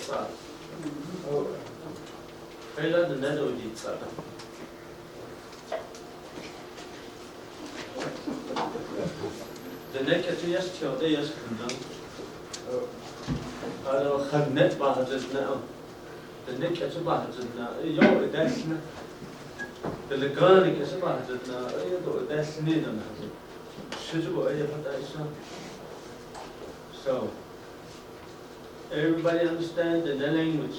outside. Kaya the net of each other. The neck at yesterday, yes, I don't have net barges now. The neck at a barges now. You're a destiny. The Legonic is a barges now. You're a destiny. So, everybody understand the language,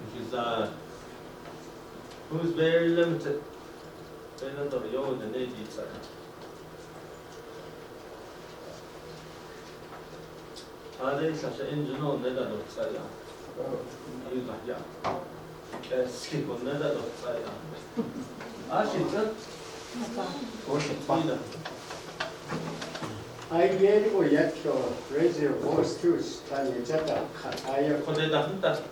which is who's very limited. They don't know you the native side. Are they such an engine on the other side? You got yeah. Skip on the other side. I gave you yet to raise your voice too. I For the data.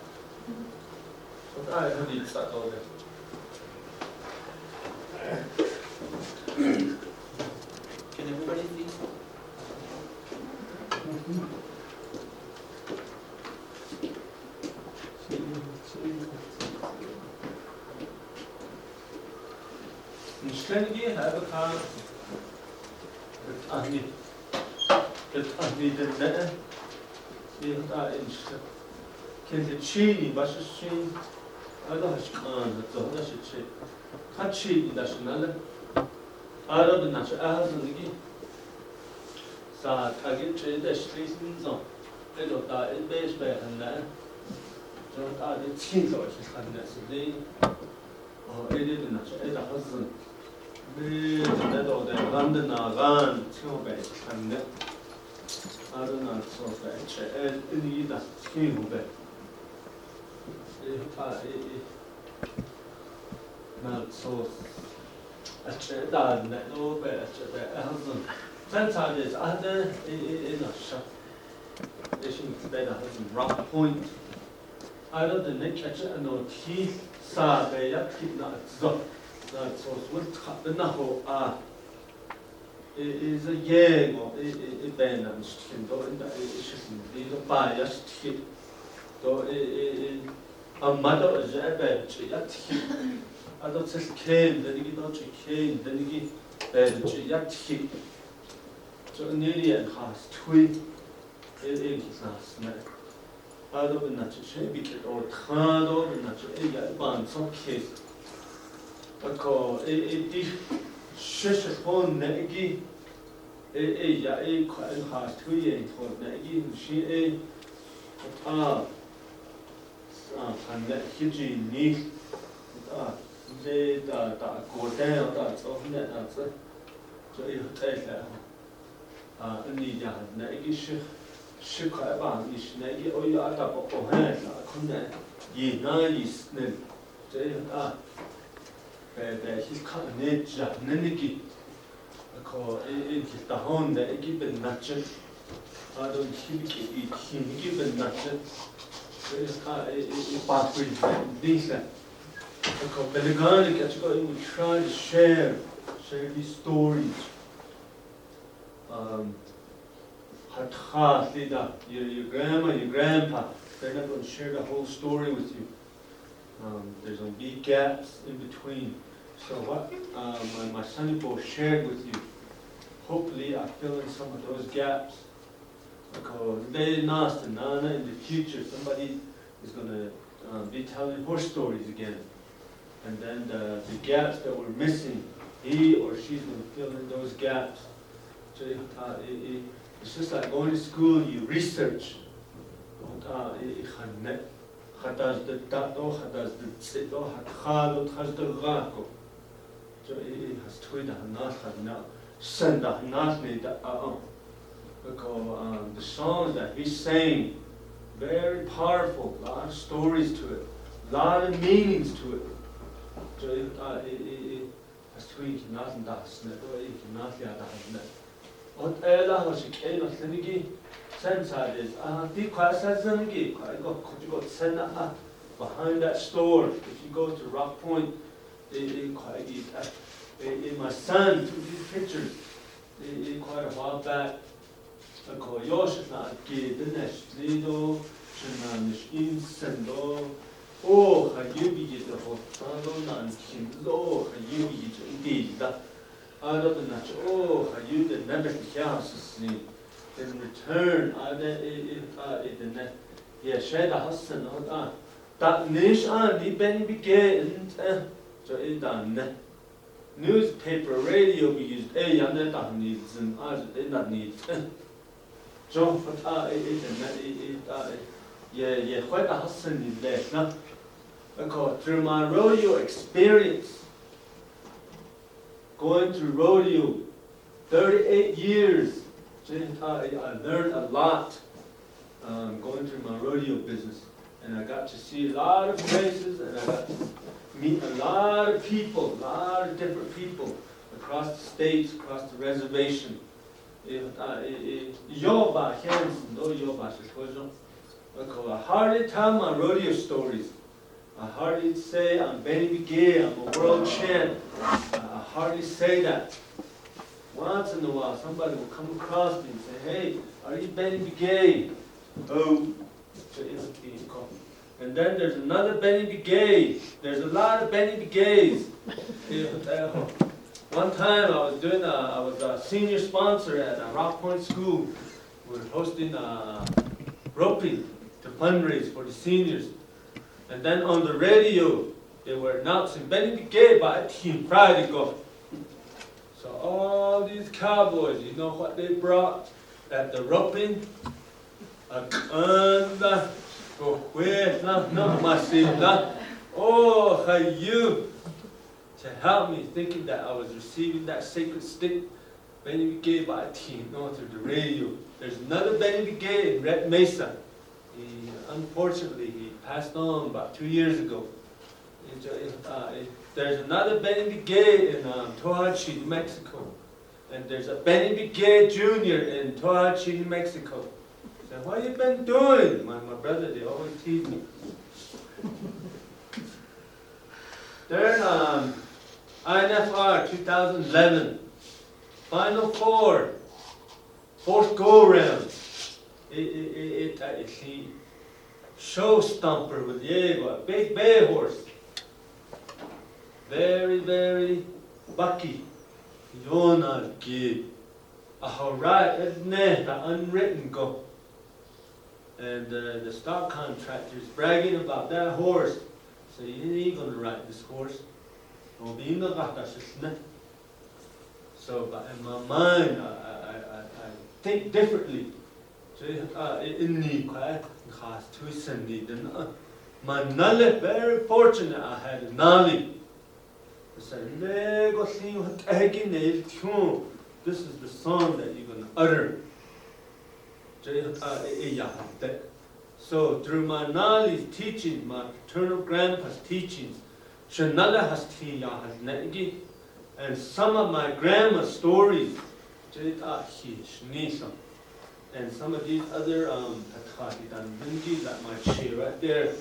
But I have it start all that. Can everybody see? Strategy have a car. I need the net. Can the chain, but the chain, I don't have the chain. Catchy national. I don't know, I have the game. So I get the streets on. I don't die in base back and then. Don't I the teens or just unnecessary. Or it didn't a husband. The London run two beds and I don't know, so bad. In either two bed. Not so. A chair done that no bed. Sometimes other in a shop. They should better have rock point. I don't the neck catcher and no teeth. Sa they keep not so. So what the Navajo is a yang or a balance in the is a biased hit. Though a mother is a bench, yet I don't say cane, then you don't cane, then you get bench, yet hit. So nearly and has twin in his last night. I don't know, shake it or turn over natural a bunch of case. Because it shush upon Nagi, a quite hard to eat for Nagi, she and that Hiji need they go down, that's all net answer. So you take that. Need Nagi she quite about is Nagi or you are up or hand, I couldn't ye nice name. He's cut an edge at Neniki. It's the home that I give a nutchet. I don't eat him given nutchet. It's a pathway decent. Because Belegani gets going, we try to share these stories. Your grandma, your grandpa, they're not going to share the whole story with you. There's going to be gaps in between. So what my son-in-law shared with you, hopefully I fill in some of those gaps. Because they're nasty, Nana, in the future somebody is going to be telling horse stories again. And then the gaps that we're missing, he or she's going to fill in those gaps. So it's just like going to school, you research. Hadas the dato, hadas the tsito, hakhalo, has the rako. So it has twida hanat had now. Senda hanat need because the songs that he's saying, very powerful, a lot of stories to it, a lot of meanings to it. So it has twid nothing das, net or it not the other net. What Ella was a cane of Senigi. Sense is, the class has an again. Could you go send up behind that store? If you go to Rock Point, my son took these pictures quite a while back. I call Yosh is not gay, the nest, Lido, Shenanish insendo. Oh, Hayubi is a hot sandal and Kimzo, Hayubi is indeed that. Other than that, oh, Hayu the never cares in return, in the yeah, shed a husband on that niche and the Benny Begay and so it done. Newspaper, radio we used a young that needs and others did not need. John, but yeah, quite a husband is there. Now, because through my rodeo experience, going to rodeo, 38 years, I learned a lot going through my rodeo business. And I got to see a lot of places, and I got to meet a lot of people, a lot of different people across the states, across the reservation. Yoba, Hansen, no Yoba, I hardly tell my rodeo stories. I hardly say I'm Benny Begay, I'm a world champ. I hardly say that. Once in a while, somebody will come across me and say, hey, are you Benny Begay? Oh. And then there's another Benny Begay. There's a lot of Benny Begays. One time I was a senior sponsor at a Rock Point School. We were hosting roping to fundraise for the seniors. And then on the radio, they were announcing Benny Begay by a team Friday go. So all these cowboys, you know what they brought at the roping? A gun, oh, how you to help me thinking that I was receiving that sacred stick. Benny Begay by a team, through the radio. There's another Benny Begay in Red Mesa. Unfortunately, he passed on about 2 years ago. There's another Benny Begay in Tohachi, New Mexico. And there's a Benny Begay Jr. in Tohachi, New Mexico. I said, what have you been doing? My brother, they always tease me. They're in INFR 2011. Final four. Fourth go-round. It's the show stomper with Diego, a big bay horse. Very, very bucky. Yona gig. A hurrah, isn't it? The unwritten go. And the stock contractor's bragging about that horse. So you ain't gonna ride this horse. So, but in my mind, I think differently. So, very fortunate I had a knowledge. I said, this is the song that you're going to utter. So through my knowledge teaching, my paternal grandpa's teachings, and some of my grandma's stories, and some of these other that might share right there.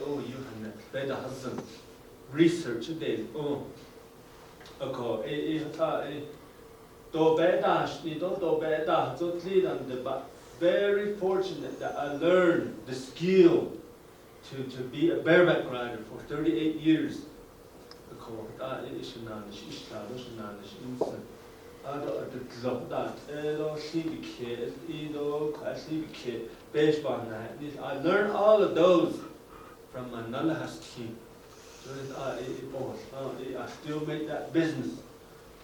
Oh, you have better husband. Research today. Oh, okay. But very fortunate that I learned the skill to be a bareback rider for 38 years. I learned all of those from my Nalahas team. I still make that business.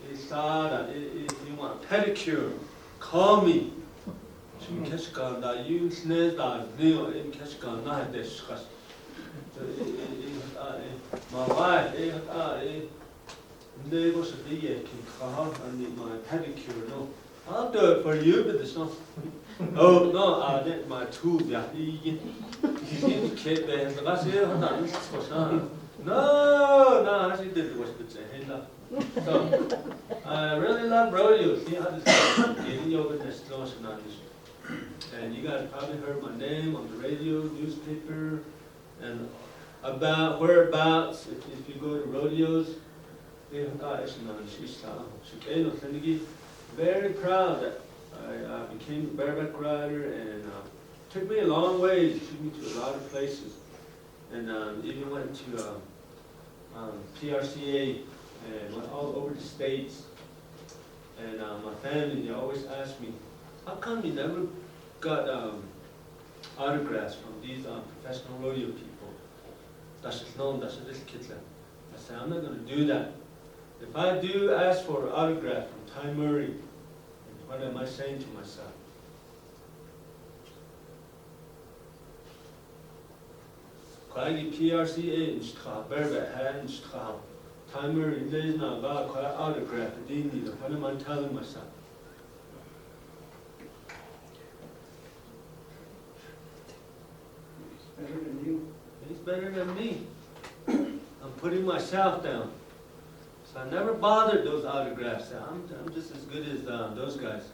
If you want a pedicure, call me. My wife, I need my pedicure. No, I'll do it for you, but it's not. Oh no, I need my tools. No, I did it was good. So I really love rodeo. See how this getting over this notion on this. And you guys probably heard my name on the radio, newspaper, and about whereabouts. If you go to rodeos, very proud that I became a bareback rider and took me a long way. It took me to a lot of places. And even went to PRCA and went all over the States. And my family, they always ask me, how come you never got autographs from these professional rodeo people? That's just known, that's this kid. I said, I'm not going to do that. If I do ask for an autograph from Ty Murray, what am I saying to myself? Quite PRCA in Chicago, Berber had in Chicago. Ty Murray, there's not about quite autograph, but they need it. What am I telling myself? Better than you. He's better than me. I'm putting myself down. So I never bothered those autographs. I'm just as good as those guys.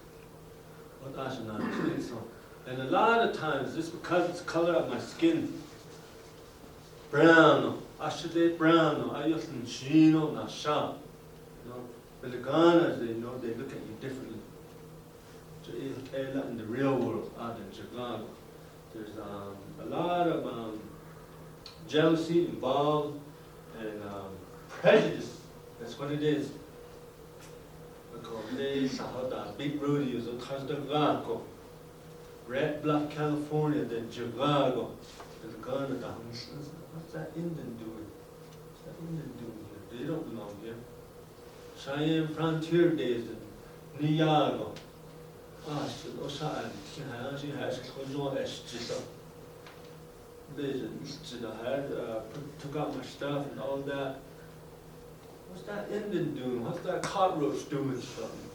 And a lot of times, just because it's the color of my skin, brown, I should say brown, I used to chino, not sharp. But the Ghanas, they look at you differently. In the real world, out in Chicago, there's a lot of jealousy involved and prejudice. That's what it is. Because big rodeos of Chicago, Red Bluff, California, then Chicago, and the Ghana. What's that Indian doing? What's that Indian doing here? They don't belong here. Cheyenne Frontier Days in Niagara. Took out my stuff and all that. What's that Indian doing? What's that cockroach doing? Something?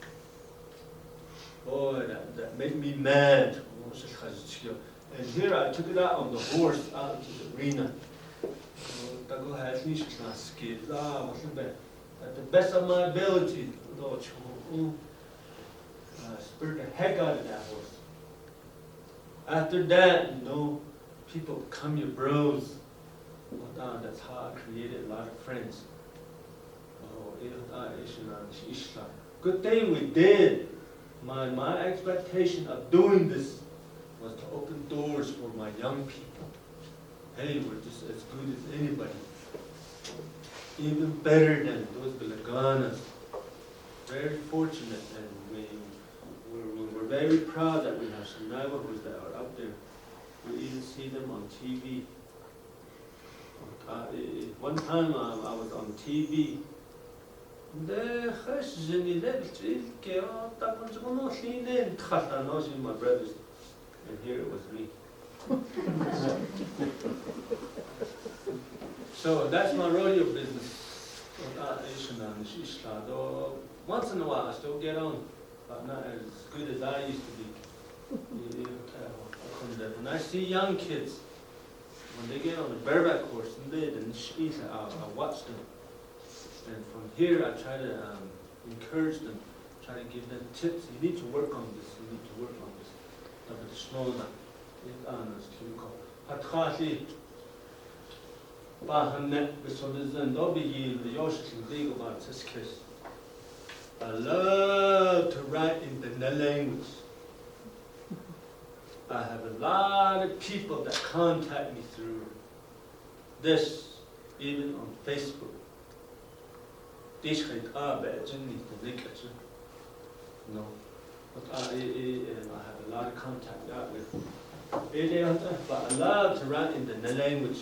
Boy, that made me mad. And here I took it out on the horse out into the arena. At the best of my ability, spurred the heck out of that horse. After that, people become your bros. That's how I created a lot of friends. Good thing we did. My expectation of doing this was to open doors for my young people. Hey, we're just as good as anybody. Even better than those Belaganas. Very fortunate, and we're very proud that we have some Navajos that are up there. We even see them on TV. One time I was on TV. My brothers, and here it was me. So that's my rodeo business. Once in a while I still get on, but not as good as I used to be. When I see young kids, when they get on the bareback horse, I watch them. And from here I try to encourage them, try to give them tips. You need to work on this, you need to work on this. I love to write in the language. I have a lot of people that contact me through this, even on Facebook. But I have a lot of contact that with. But I love to write in the language.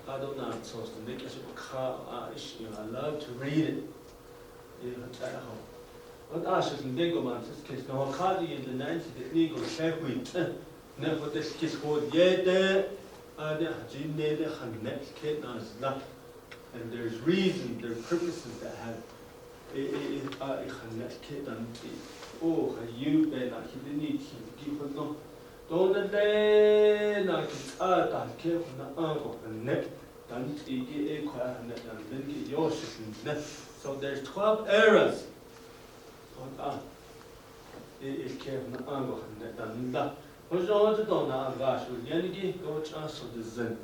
I don't know so to make it. I love to read it. What I should think about this case, now I in the 90s, the legal checkpoint. Never this case called yet. And there's reasons, there are purposes that have you been like he didn't need to keep it no. Don't let like it's care from the uncle and neck. So there's 12 eras. It care from the uncle and that. What's all the donna gash with Yanigi, go chance of the zen.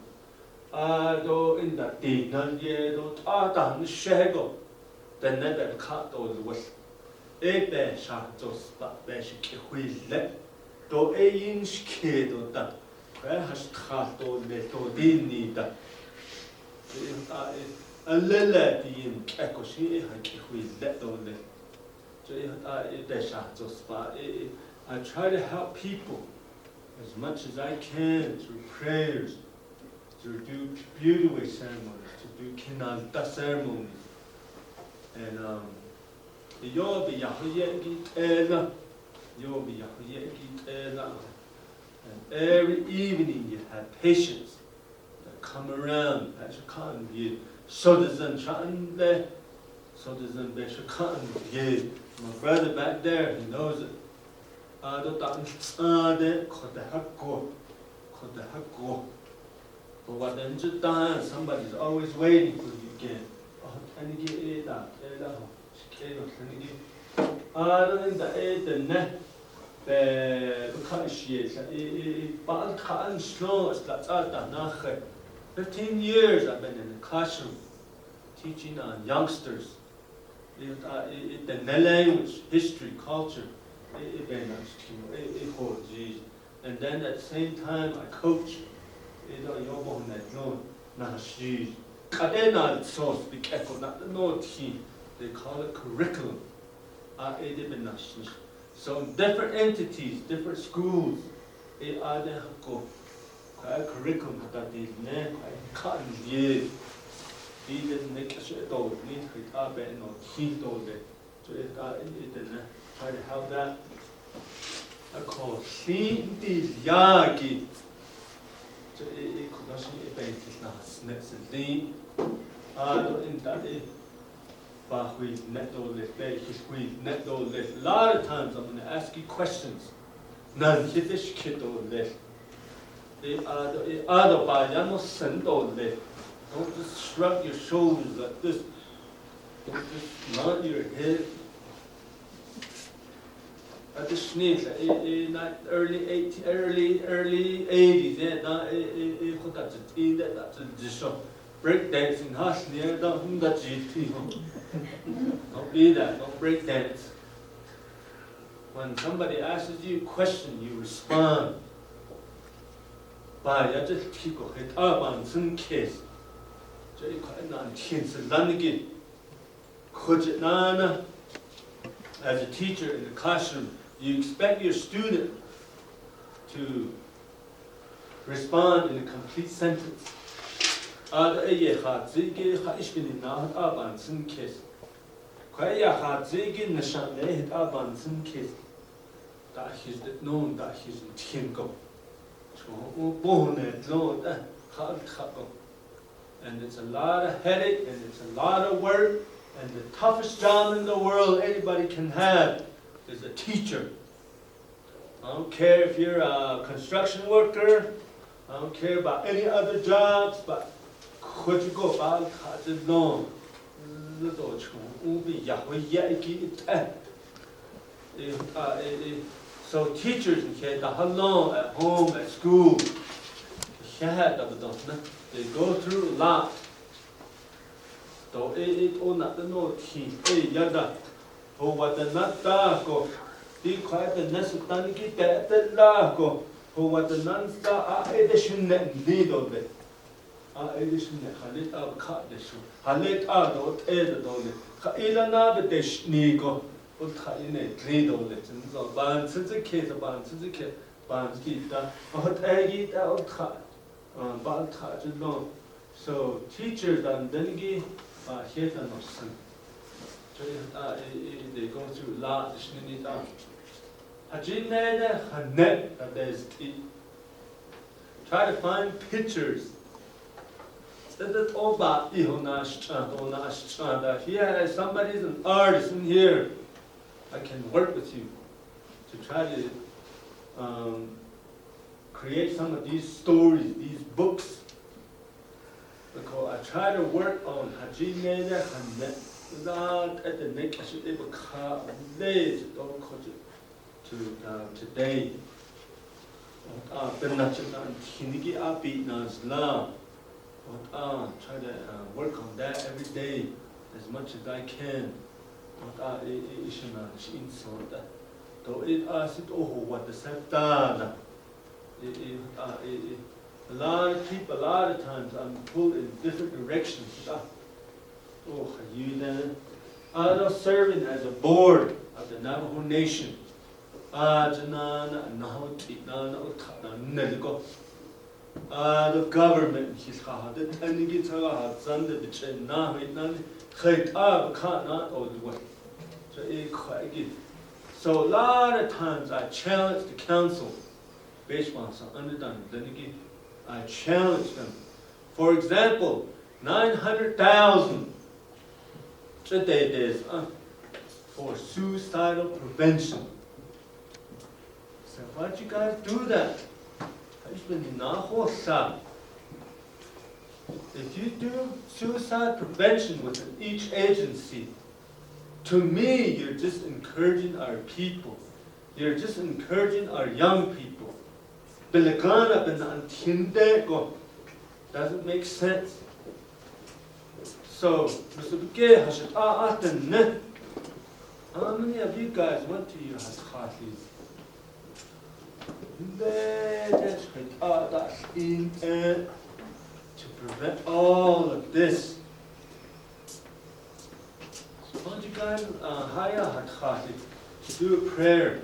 Do in that day, none yet, don't shaggle. Then never cut all the west. A bear shot those but bear she will let. Do ein skedo da. Kaya hashtra do le do dini da. A lele din kekoshi hakihui let do le. I try to help people as much as I can through prayers, to do beauty ceremonies, to do kinalta ceremonies. And and every evening you have patients that come around, my brother back there, he knows it. But what then just done, somebody's always waiting for you again. And you get that. I don't think that the net, the Kashi, Balkan slow, that's out that 15 years I've been in the classroom teaching on youngsters. The language, history, culture. And then at the same time I coach. They call it curriculum. So different entities, different schools, curriculum that they try to help that. I call Yagi. A lot of times I'm going to ask you questions. Don't just shrug your shoulders like this. Don't just nod your head. At the sneeze, early 80s, break dancing, don't be that, don't break dance. When somebody asks you a question, you respond. As a teacher in the classroom, you expect your student to respond in a complete sentence. And it's a lot of headache and it's a lot of work. And the toughest job in the world anybody can have is a teacher. I don't care if you're a construction worker, I don't care about any other jobs, but could you go about it long? So teachers at home, at school, they go through a lot. What the not go, be quiet the nest of Taniki, the lago, what the nuns are edition need of it. Edition, Halit out cut the shoe, Halit out of Ed on it. Hailana, the Shnigo, what Haine, read on it, and so bands is a case of bands is a case, bands get that, what I get out cut, bad touch alone. So teachers and then give. Here and Austin. They go through a lot. Try to find pictures. Here, somebody's an artist in here. I can work with you to try to create some of these stories, these books. Because I try to work on Hajineda Hanet without at the neck I should able to today. Try to work on that every day as much as I can. So it asked, oh, what the septana. A lot of people, a lot of times, I'm pulled in different directions. Oh, you then. I was serving as a board of the Navajo Nation. The government is hard, and it's hard, Sunday, the chain, now, it not, can't not all the way. So it quite good. So a lot of times I challenge the council, based on some underdone, then again, I challenge them. For example, 900,000 today is for suicidal prevention. So why'd you guys do that? If you do suicide prevention within each agency, to me, you're just encouraging our people. You're just encouraging our young people. Doesn't make sense. So, Mr. Begay, how many of you guys went to your Haskhatis? That's in to prevent all of this. So why don't you guys hire Haskhatis to do a prayer?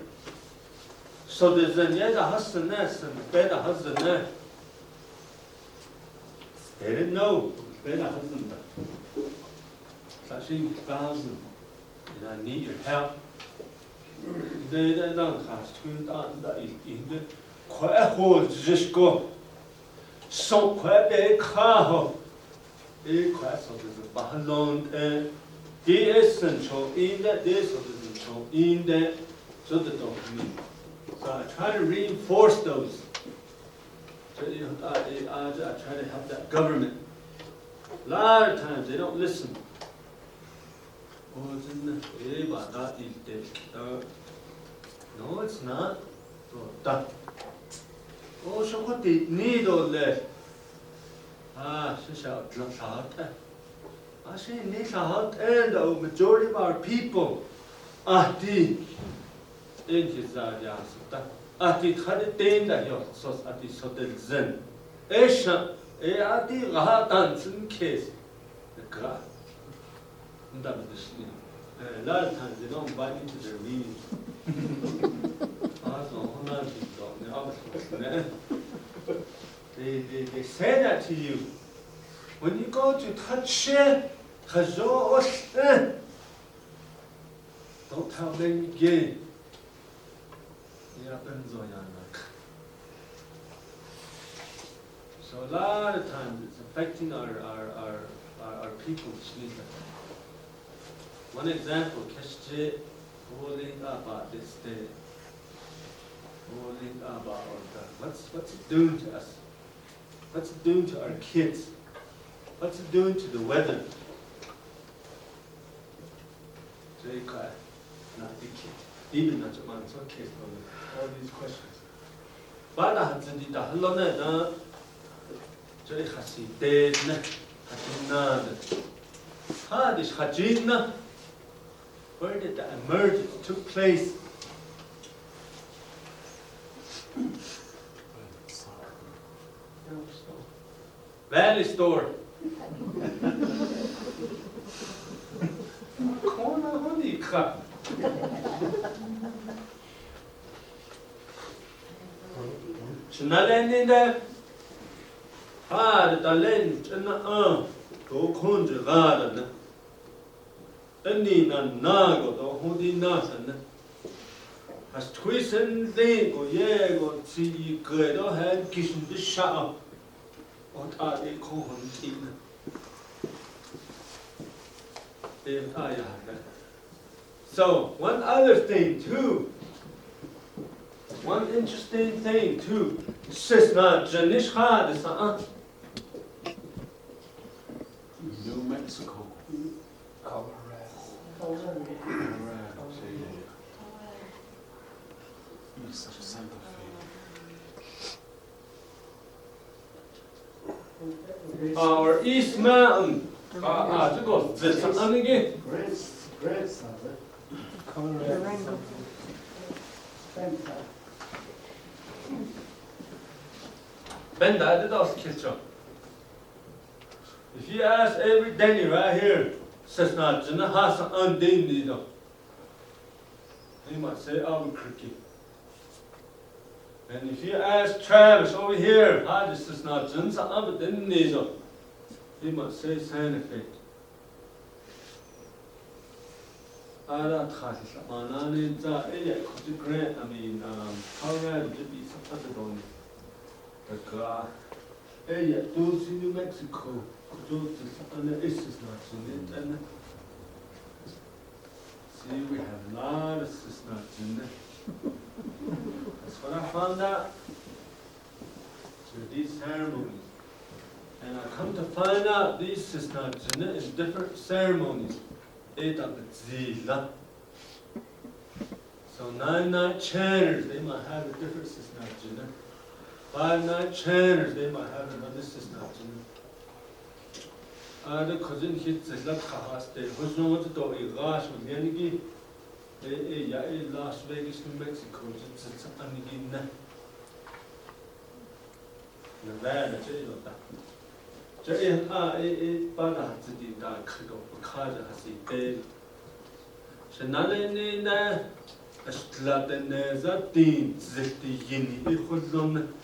So there's a Hasaness and better Hasaness. They didn't know better husband. Such a thousand, and I need your help. They don't have to on that in the quite hold just go. So quite a car. A class of the Bahalon and the essential in that this of the essential in that so the don't mean. So I try to reinforce those. So, I try to help that government. A lot of times they don't listen. No, it's not. Oh, so what they need all that? I say, need and the majority of our people are the in his at the Haditin that you're so at the Sotel Zen. Esha, at the Rahatan in case the crowd. A lot of times they don't buy into their meanings. They say that to you. When you go to touch it, don't tell them again. So a lot of times it's affecting our people. One example, Keshje, holding about this day, holding about what's it doing to us? What's it doing to our kids? What's it doing to the weather? Very quiet, not big kid. Even not your man, it's okay for all these questions. But I had to do that. Hello, no. Jolly Hasi, dead, Hatinad. Hadish Hajina. Where did the emergence took place? Valley Store. Corner honey cup. Chinaland there. The talent and go conjure garden. Any nago, the holding nothing. Has twist and thing, or yeah, go see good or had kitchen the shop. What are they calling it? So, one other thing too. One interesting thing too. Says not Janish Had is New Mexico. Colorado. Santa Fe. Our East Mountain. This again. Grandson, Colorado. Ben that does kitchen. If you ask every Danny right here, says not Jana has an undine needle. He might say Albuquerque. And if you ask Travis over here, how this is not Jana undine needle, he might say Santa Fe. Ara Khasisa Manani za could grant, Colorado to be supported. To New Mexico, this is not in it, and see, we have a lot of nuts in there. That's what I found out through these ceremonies. And I come to find out these nuts in it in different ceremonies. So 9 chanters, they might have a different nuts in there. 5 chanters, they might have another system. The cousin hits the Las Vegas, who's no one to do a gosh with Yanigi, Las Vegas, New Mexico, it's a Anigina. Nevada, Bada to the dark, because it has a bed. Shanalina, a Slataneza, Dean, Zeti Yini, it was on.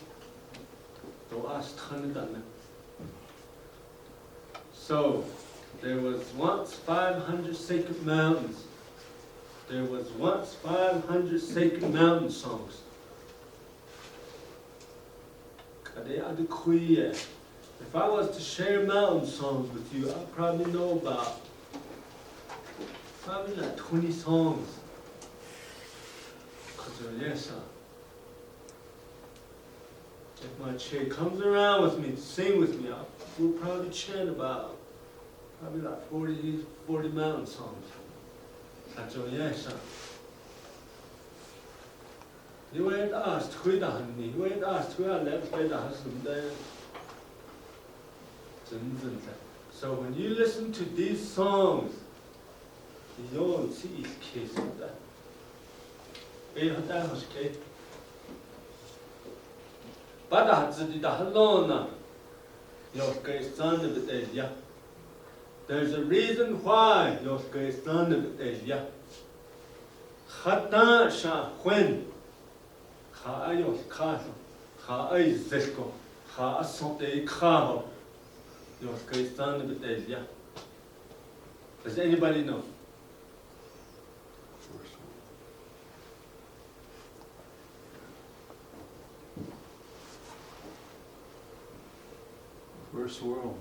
So, there was once 500 sacred mountains. There was once 500 sacred mountain songs. If I was to share mountain songs with you, I'd probably know about like 20 songs. If my chick comes around with me to sing with me, we'll probably chant about like 40 mountain songs. That's all, yes, sir. You ain't asked who the honey, you ain't asked who I left by the husband there. So when you listen to these songs, you'll see his case of that. There's a reason why does anybody know? First world.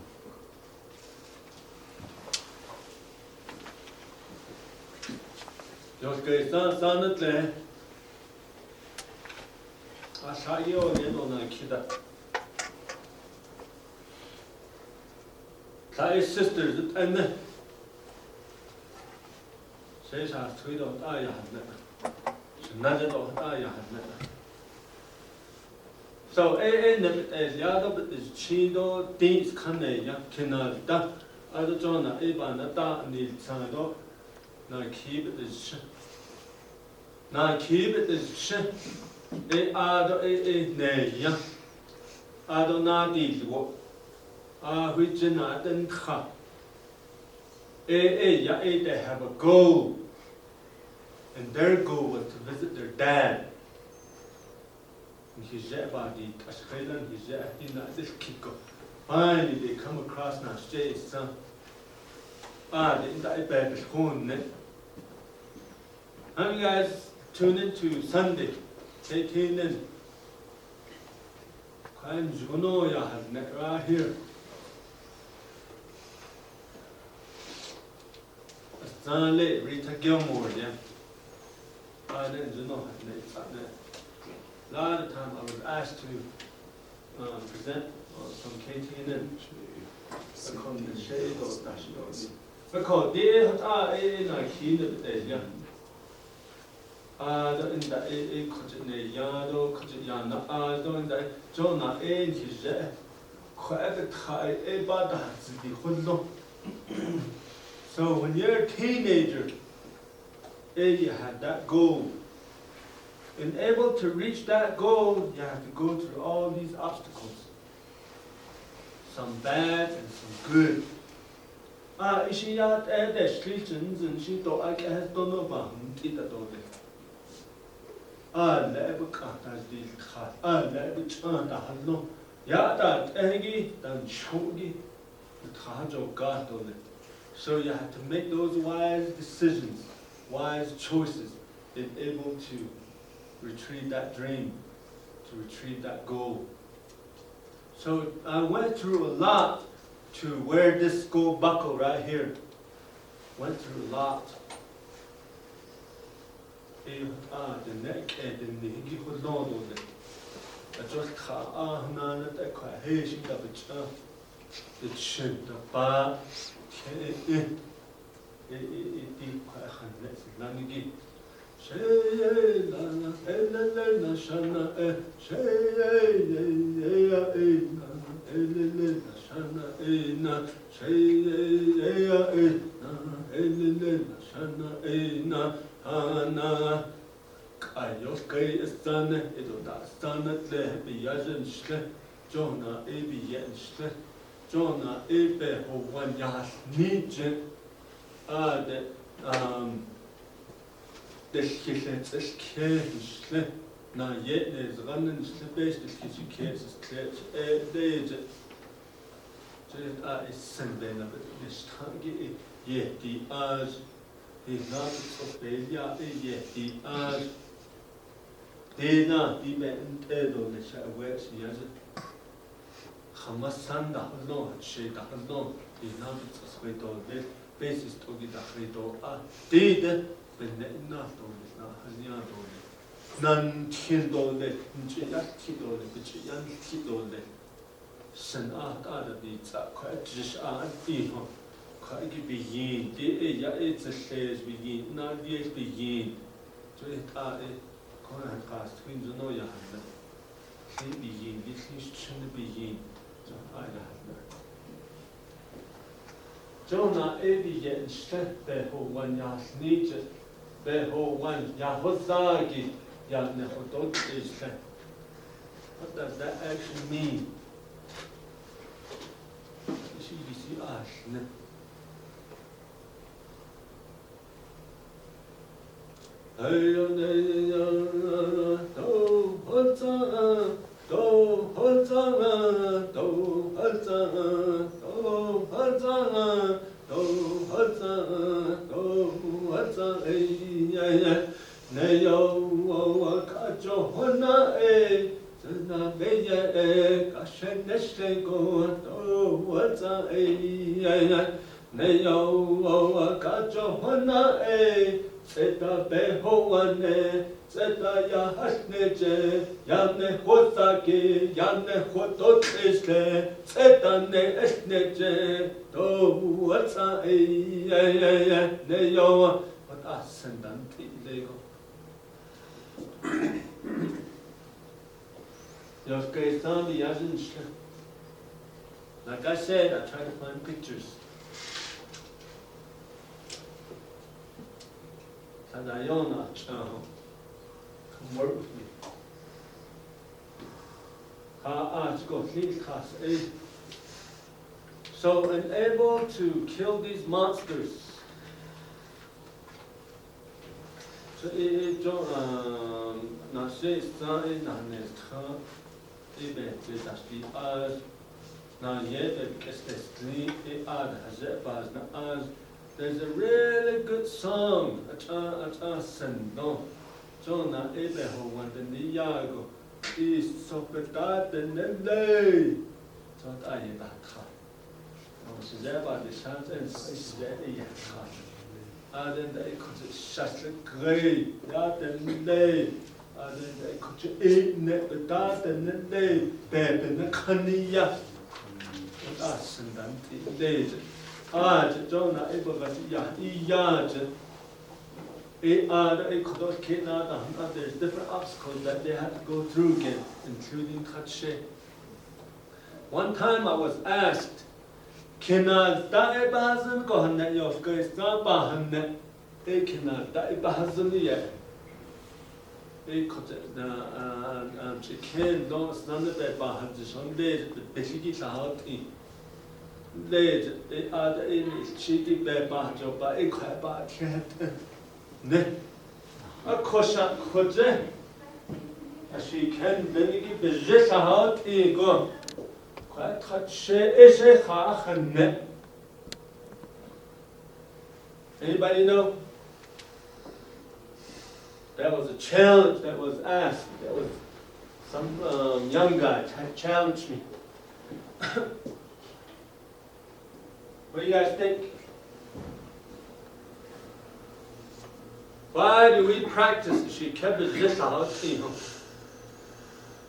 Just stand there. I saw you again on a kid. Thy sisters and the says I tweet on I had met. None of I had met. So, as Yada, but this Chido, things Canada, Canada, other John, Ebana, Da, and the Sado, now keep it as shit. Now keep it as shit. Ado, Neya, Ado Nadi, which is not in Ka. They have a goal, and their goal was to visit their dad. Finally, they come across Nash's son. They bed at home. How you guys tune into Sunday? They tune in. Right here. Rita Gilmore, yeah. I didn't know her. A lot of time I was asked to present some KTN. Because they are in a key of the young. In the Yado, Kajana, doing the Jonah, his quite a high, a bad the hoodlum. So when you're a teenager, you had that goal. in able to reach that goal, you have to go through all these obstacles. Some bad and some good. Ishiyat edeshlichins and she to I has done over it. Lebukata dil khat, lebukata halno, Yada egi, dan shogi, the trajo gatole. So you have to make those wise decisions, wise choices, in able to retrieve that dream, to retrieve that goal. So I went through a lot to wear this gold buckle right here. Went through a lot. The neck and the higi hodon. I just can't that quite hashing up it should the bar. It quite hundreds of Lanigi. Shay Lana, Elena Shana, Elena Shana, Elena Shana, Kayoke is son, it was son at the Biazan Shle, Jonah Abiyan Shle, Jonah Abe who one yas need the Schillets is Kishle, now yet is running slippage, the kitchen case is clear, days. Is Sunday of this time, yet the hours, the nuggets of Belia, yet the hours. They not even tell the shawers, yes. Hamasanda, no, she does not, the nuggets of Beto, basis to get a Beto, did. Not none killed it, killed it, young killed it. Send out other beats are quite just quite begin, it's a stage begin, not yet begin. So it are a corner past twins, no young. They begin, this is shouldn't begin. So I have Jonah Abiyan strength the whole one yas nature. The whole one, Yahozagi, Yanehodot is that. What does that actually mean? You see, Ash. Zeta behoane, zeta ya hasneje, yane hotake, yane hototesle, zeta ne esneje, do what's a ne yo, what ascendant lego. Like I said, I try to find pictures. Sadayona, come work with me. So, unable to kill these monsters. So, there's a really good song, Jonah Ebeho and the Niago is so bad and then they don't I that car. She's about the chance and she's very and then they could shut the gray, that and they, and then they could eat net that and then they, baby, and the cania. That's and then they. Jonah Abraham, there's different obstacles that they had to go through again, including Katshe. One time I was asked, can I die Bahazan Gohanet Yofka is not Bahanet? They cannot die Bahazan yet. she can't don't stand the bed by the Sunday, the basically out in late, they are the cheeky bed by your by a crab by cat. Ne, a caution could as she can then give the this out in go. Quite touch is a half and net. Anybody know? That was a challenge that was asked. That was some young guy challenged me. What do you guys think? Why do we practice? She kept this out.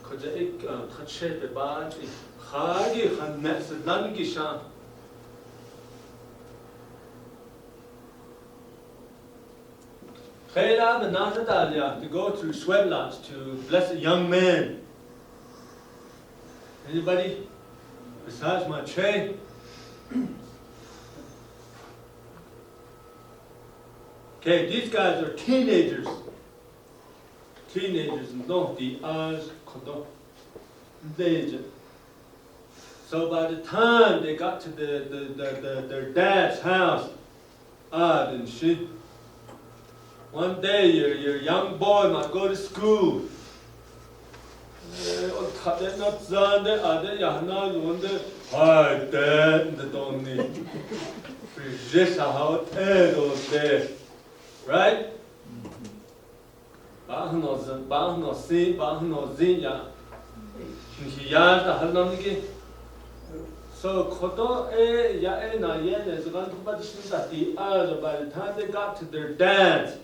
Because it touched the body. Hagi had met the Nangishan. To go to sweat lodge to bless a young man. Anybody besides my tray? Okay, these guys are teenagers. Teenagers, no, the eyes, so by the time they got to their dad's house, and she. One day your young boy might go to school. Right? So by the time they got to their dads,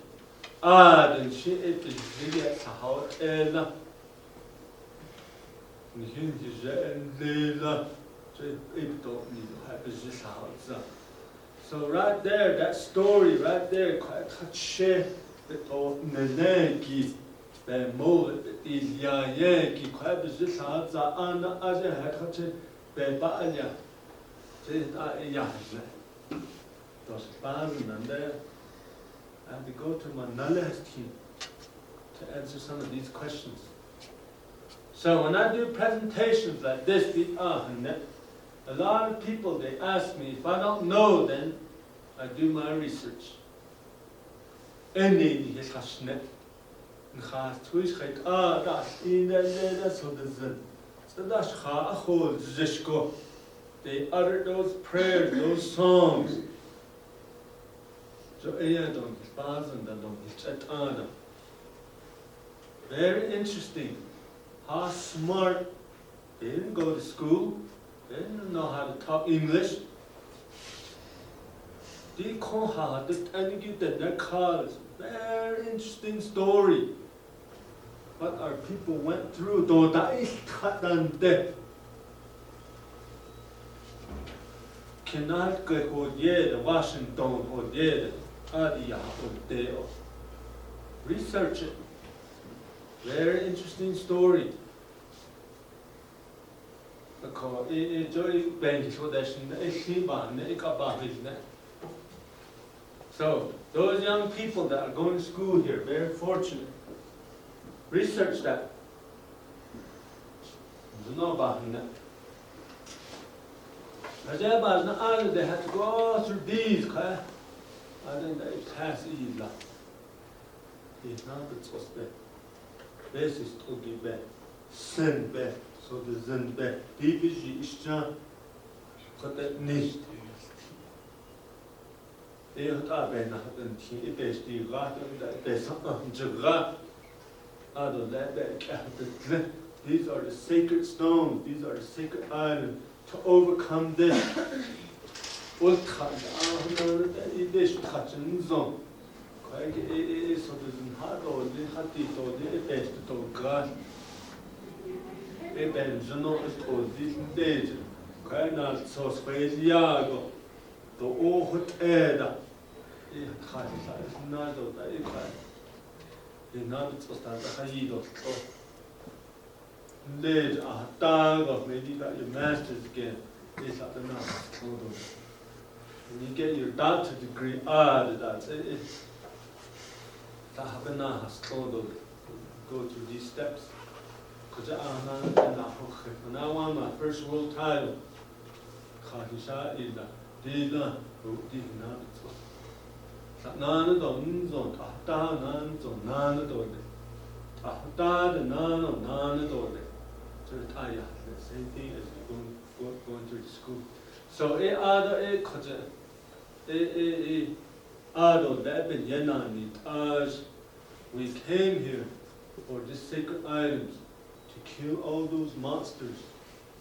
then she ate the Juliet Sahot Ella. So right there, that story right there, quite touched it of Neneki, the mold, the Yayanki, quite the Zisa, Anna, as I had touched the Baya. Those bars and there. I have to go to my knowledge team to answer some of these questions. So when I do presentations like this, a lot of people, they ask me, if I don't know, then I do my research. They utter those prayers, those songs. Very interesting. How smart. They didn't go to school. They didn't know how to talk English. They can't have their cars. Very interesting story. What our people went through. Though that is cut down death. Cannot go to Washington or Rodeo. Research it. Very interesting story. So, those young people that are going to school here, very fortunate. Research that. You know about that. They had to go through these. I think they pass easily. It's not what's there. This is to give back. Send back. So the send back. Deep is the got that nicht. They had been and he is the rat and that there's these are the sacred stones, these are the sacred islands. To overcome this, maybe you got your master's again. When you get your doctorate degree, that's it. go through these steps. Because when I won my first world title, same thing as going through the school. So as we came here for these sacred items to kill all those monsters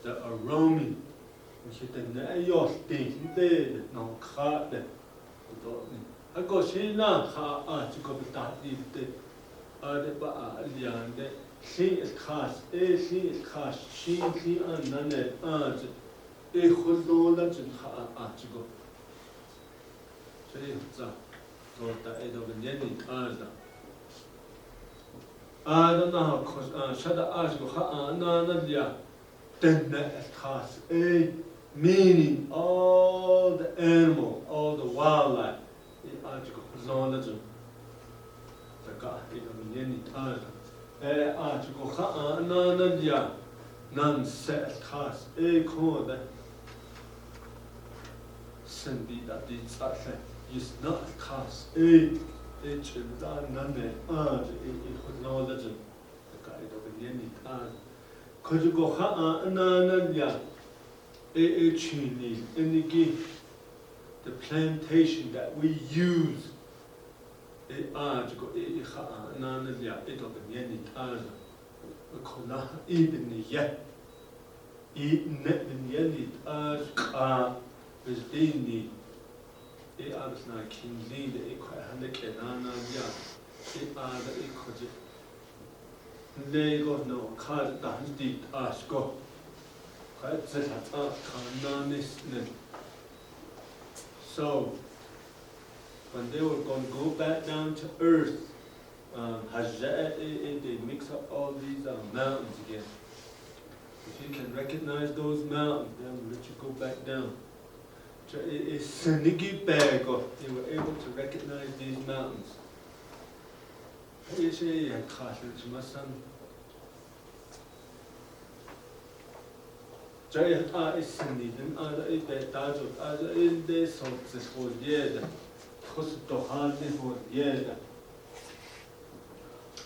that are roaming. Meaning all the animal, all the wildlife. The plantation that we use, so when they were going to go back down to earth, they mix up all these mountains again. If you can recognize those mountains, then we'll let you go back down. They were able to recognize these mountains.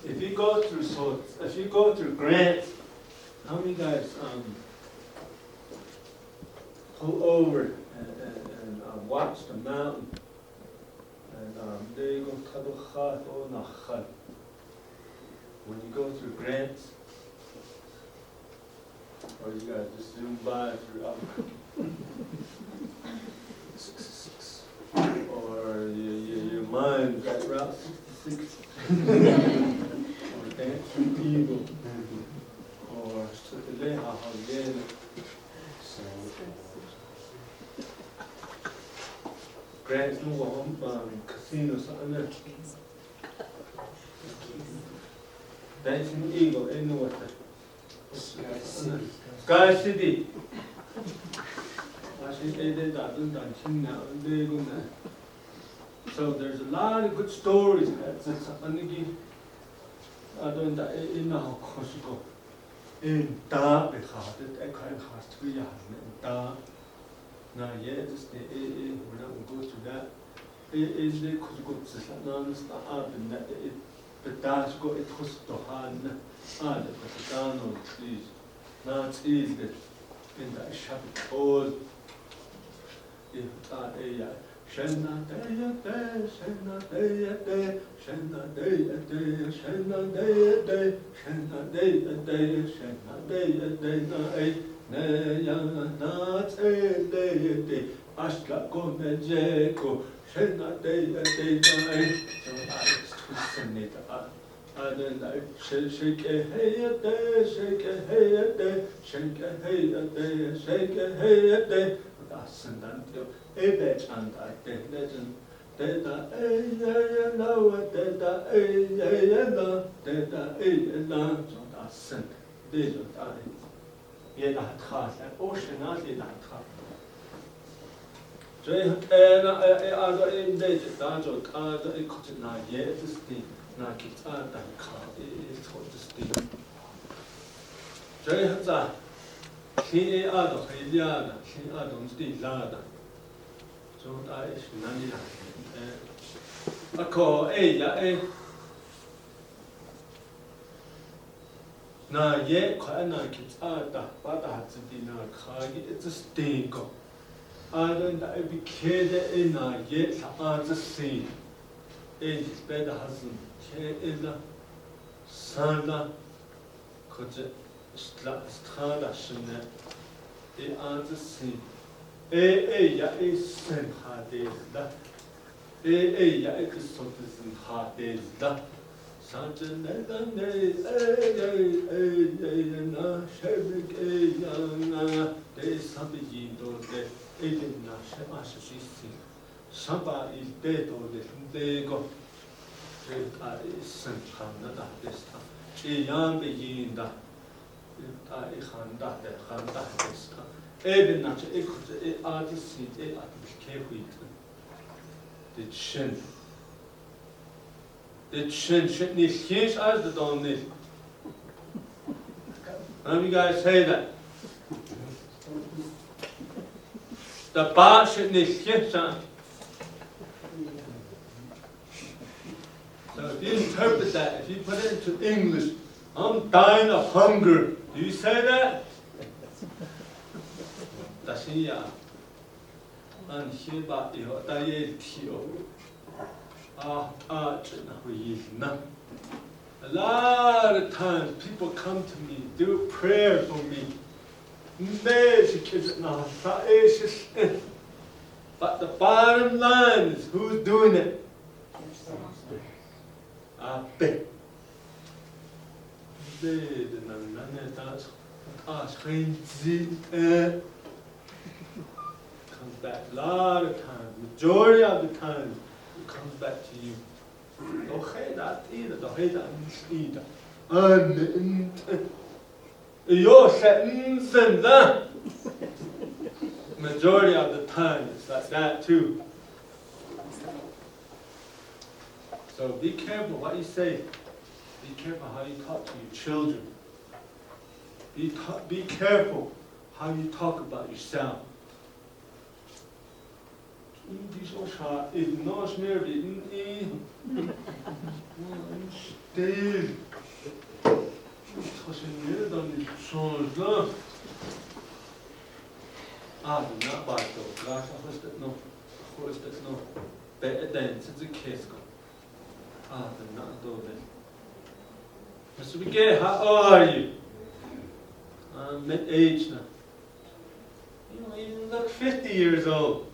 If you go through grants, how many guys pull over and watch the mountain? And there you go, when you go through grants, or you guys just zoom by through or your mind got Route 66, or Dancing Eagle, or Grant's Casino, something there. Dancing Eagle, in the water. Sky City. So there's a lot of good stories. We're not going to go through that. Shake a hey a day, shake a hey a day, shake a hey a day, shake a hey a day. That's and until a bitch and I think legend. Deda a no, deda a no, deda a no. So that's and this is I. Yeah, that has an ocean, not in that cup. So in the days, that's what a cousin, yet this thing. na kids at that car is what the state. Jerry has a he ada heliada, he adam still lada. So that is nani. A call na ye kana kids at that, but I had to be na car, it's a stink. I don't know if you care in a yet at the sea. It's better hasn't care in the sana, could it strada shine at the sea. Ya is sent hard days that. Ya it is something hard days that. Such a nether na shabik there's something to Eden na shemashi Samba is dead or they go. I sent Canada this time. A young being that I handa this time. Even not a artist seat at the carefully. The chin. The chin should need huge as the don't need. How do you guys say that? The bar should need huge. So if you interpret that, if you put it into English, I'm dying of hunger. Do you say that? Tashiya. And hiba yo daye tio. A lot of times people come to me, do prayer for me. But the bottom line is who's doing it? I bet. Comes back a lot of times, majority of the time, it comes back to you. Okay, that either, either. You're setting that. Majority of the time, it's like that too. So be careful what you say. Be careful how you talk to your children. Be careful how you talk about yourself. Mr. Begay, how are you? I'm mid-age now. You look 50 years old.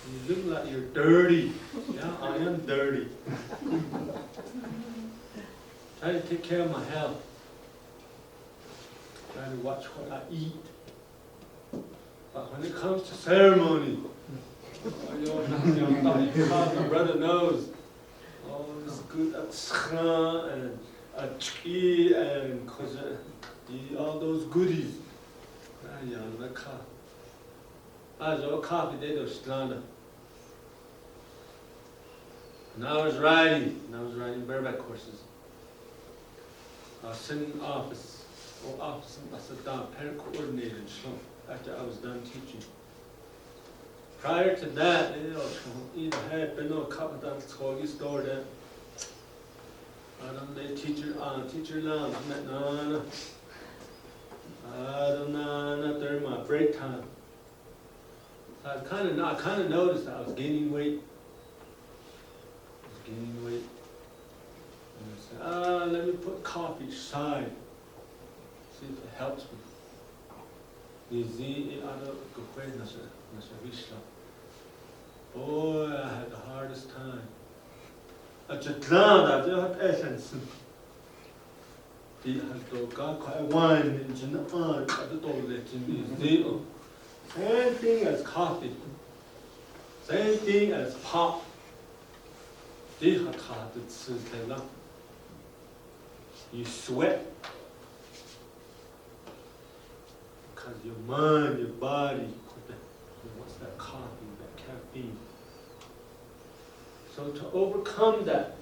You look like you're dirty. Yeah, I am dirty. Try to take care of my health. Try to watch what I eat. But when it comes to ceremony, my brother knows. Oh, it's good at schra and at chki and all those goodies. And I was riding bareback horses. I was sitting in the office, I sat down, parent coordinator in Shlum, after I was done teaching. Prior to that, I had been a couple of times to the store then. And the teacher lounge, not during my break time. I kind of noticed that I was gaining weight. And I said, let me put coffee aside. See if it helps me. Boy, I had the hardest time. I just had essence. Same thing as coffee. Same thing as pop. You sweat. Because your mind, your body, what's that coffee, that caffeine. So to overcome that,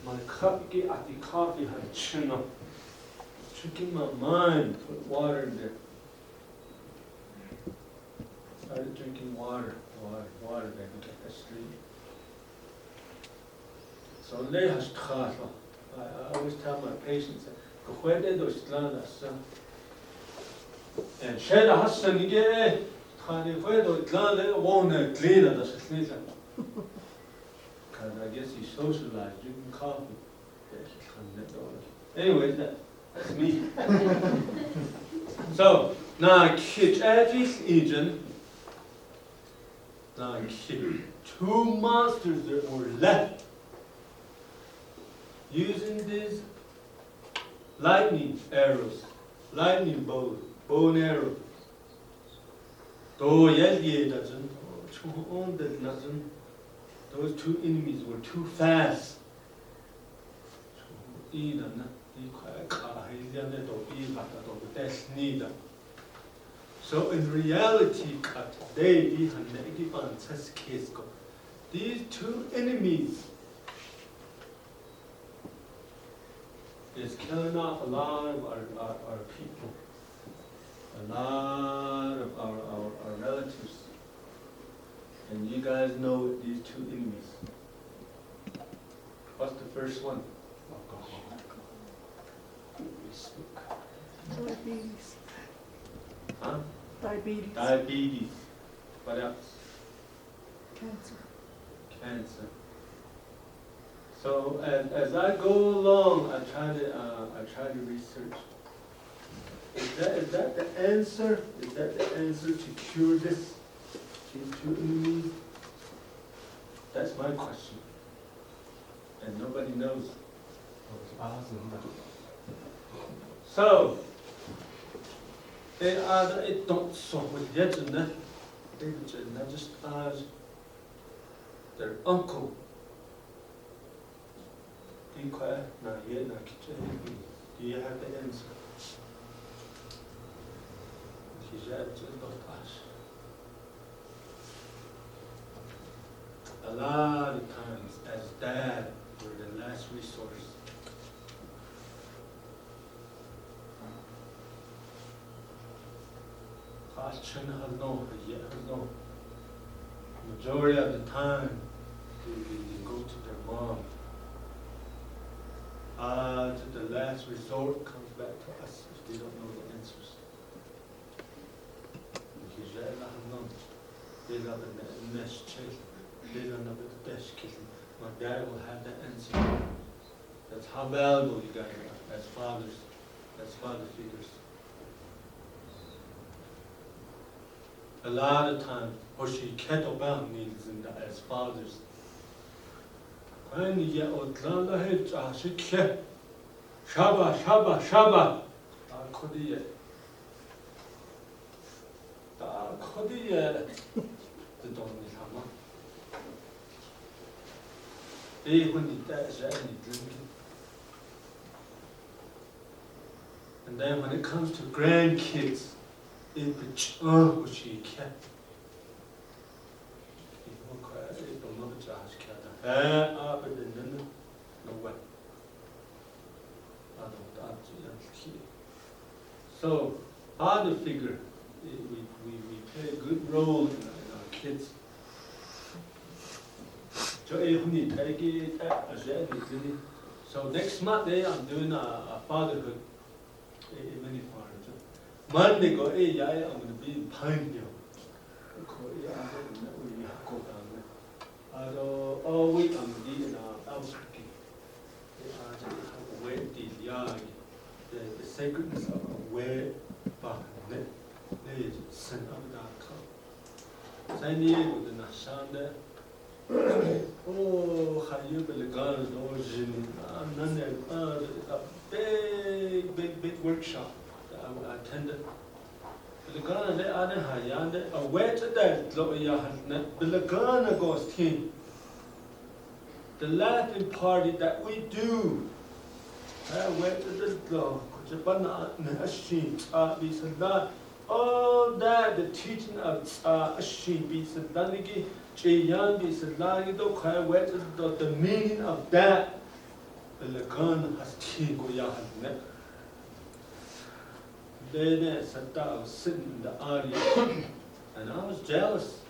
my cup at the coffee had chin up. Tricking my mind, put water in there. Started drinking water, baby, get that street. So lay has tchasa. I always tell my patients, go where they do stand us. And share has to get Tani where do stand won't clean it as a sneaker. Because I guess he socialized drinking coffee. Anyway, that's me. So, now kitch edges agent. Now two monsters that were left using these lightning arrows, lightning bow and arrow. Though doesn't, those two enemies were too fast. So in reality, these two enemies is killing off a lot of our people, a lot of our relatives. And you guys know these two enemies. What's the first one? Diabetes. Huh? Diabetes. Diabetes. What else? Cancer. So as I go along, I try to research. Is that the answer? Is that the answer to cure this? These two enemies? That's my question. And nobody knows. So, it don't so with Yetna, they just asked their uncle. Do you have the answer? He said, a lot of times, as dad, we're the last resource. Majority of the time, they go to their mom. To the last resort comes back to us if they don't know the answers. My dad will have the answer. That's how valuable you guys are as fathers, as father figures. A lot of times, Hoshi kettlebell means as fathers. When you get Otlanda Hitch, Shaba. The Donny Hama. When you dash and drinking. And then when it comes to grandkids, Hoshi cat. So, father figure, we play a good role in our kids. So next Monday I'm doing a fatherhood. Monday go, I'm going to be in Pineville. All week I'm eating Albuquerque. The sacredness of a way back in it. Send up that. San Diego, the Nashanda. Oh, how you believe God is origin. A big workshop that I attended. A wedge that Bilagana goes team. The laughing party that we do. All that the teaching of Ashim be Sadaniki, Jayan be Sadani, the meaning of that the gun has tingo yahan. Then I was sitting in the audience and I was jealous.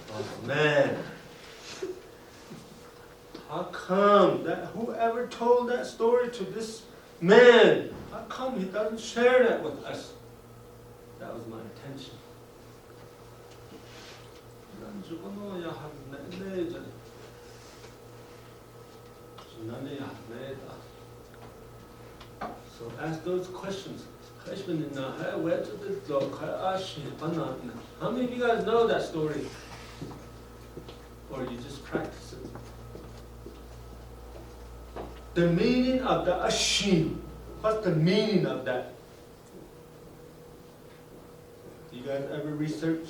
Oh man, how come that whoever told that story to this man, how come he doesn't share that with us? That was my intention. So ask those questions. How many of you guys know that story? Or you just practice it? The meaning of the ashim. What's the meaning of that? Do you guys ever research?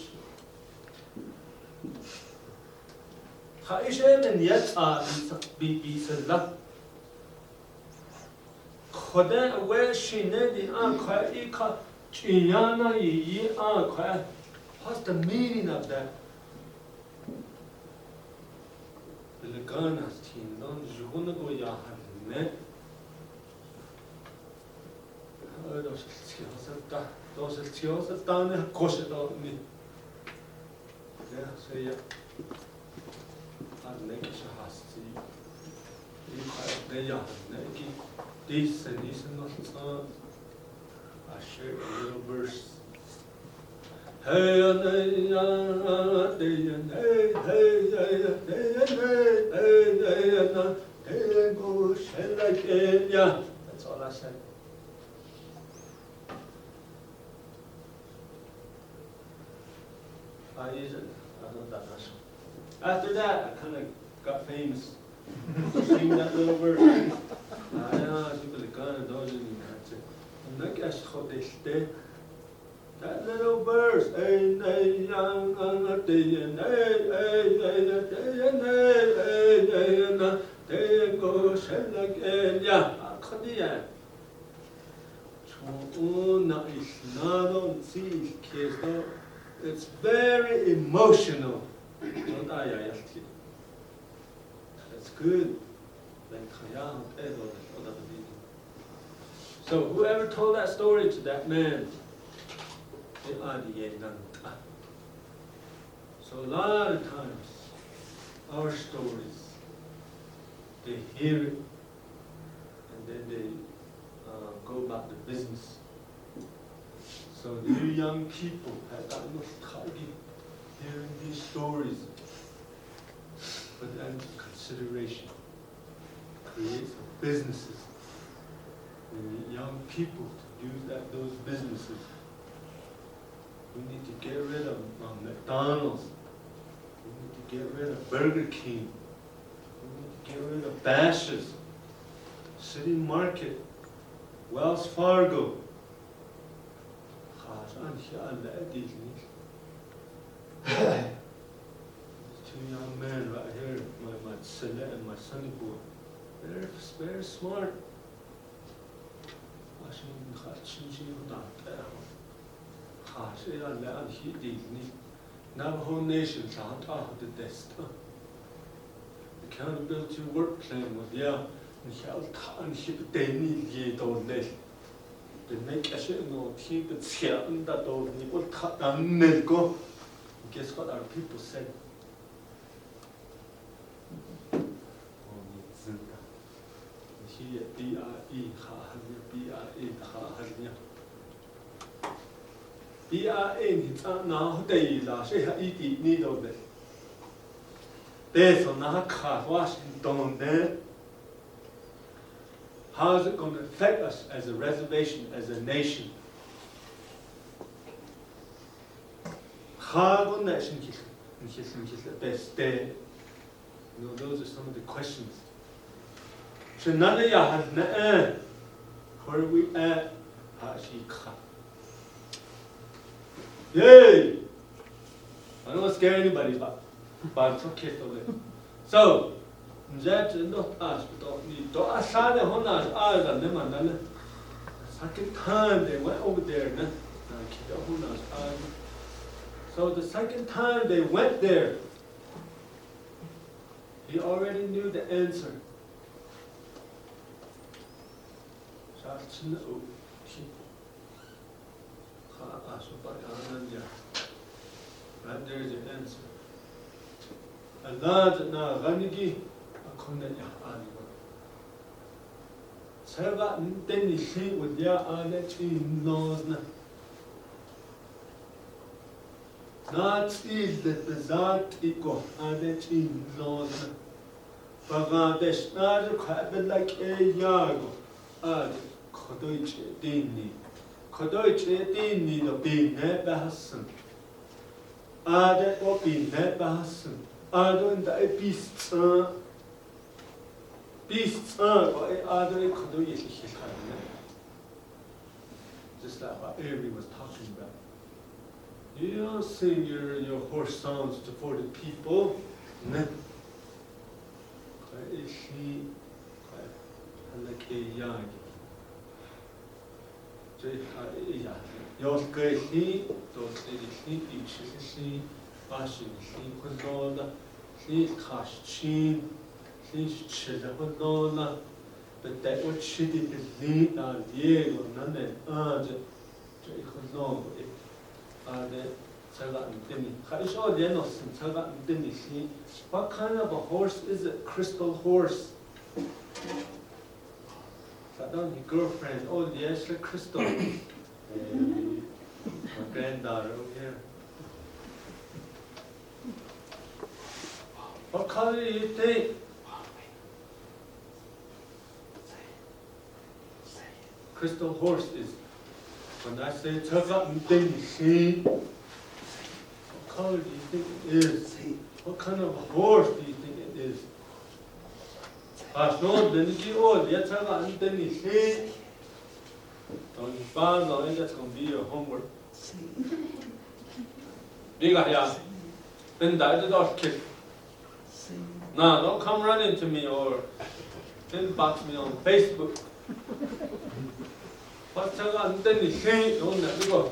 What's the meaning of that? I shared a little verse. That's all I said. After that, I kind of got famous. Sing that little verse. That little verse. It's very emotional. That's good. So whoever told that story to that man, so a lot of times, our stories, they hear it, and then they go about the business. So you young people have got nostalgia hearing these stories, but under consideration, create some businesses. We need young people to use those businesses. We need to get rid of McDonald's. We need to get rid of Burger King. We need to get rid of Bash's, City Market, Wells Fargo. These two young men right here, my Sele and my sonny boy, they're very smart. Navajo Nation, accountability work plan with the make a shit no keep it here and that those people cut down milk. Guess what our people said? Washington. How is it going to affect us as a reservation, as a nation? Those are some of the questions. Where are we at? Yay! I don't want to scare anybody, but it's okay for them. So, second time they went over there, So the second time they went there, he already knew the answer. Right there's your answer. Allah na ganigi akunna ya aliwa. Serva nteni shi udya ane chin nozna. Not is the bezat iko ane chin nozna. Bagadesh na like a yago ad kodoich dini. Kodoich dini no be ne bahasan. Ad o be ne bahasan. Adon da beasts adon kodoich just like what Avery was talking about. You don't sing your horse songs for the people. No. He like a young. Your great he, those he, each he, Ashing, he could know he cash chin, he children, but that what she did is lead on Diego, none and Jay could know it. What kind of a horse is it? Crystal horse. Your girlfriend, oh yes, Crystal. My granddaughter over here. What color do you think? Crystal horse is. When I say what color do you think it is? What kind of a horse do you think it is? No, then you all yet don't you find out that's going to be your homework. Then die the kid. No, don't come running to me or inbox me on Facebook. What's on then you say, don't let me go.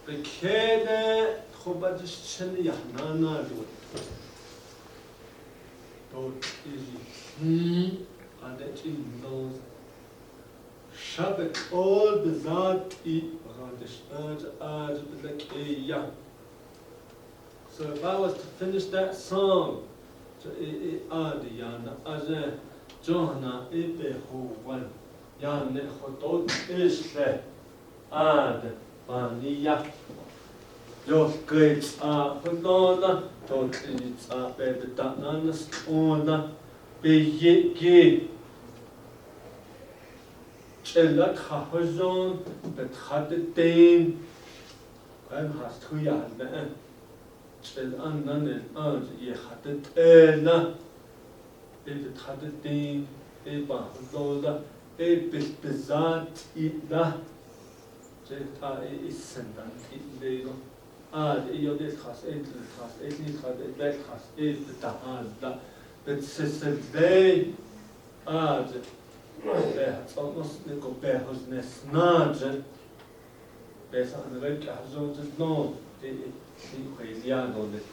The kid, Hoba just chilly, Nana do it. Don't easy. And that he knows. Shabbat all the Zat eat around the urge like a young. So if I was to finish that song, so Adiyana as a Johna Ibehu one Yan Hodot is the Ad Mania. Your grades are Hodona, don't eat up baby Dananas Ona, be ye. Chilla Kahazon, but had the Dane. I'm has 2 years. Chill Annan and Aunt, ye had the Ella. It had the Dane, a Bahola, a Bizat, Ida. Jetta is sent and it later. You did has 8 has 18 had a back has 8 the Tahada. But sister they it's almost like a bear who's nest nudge. There's an red hazard no, she was young on it.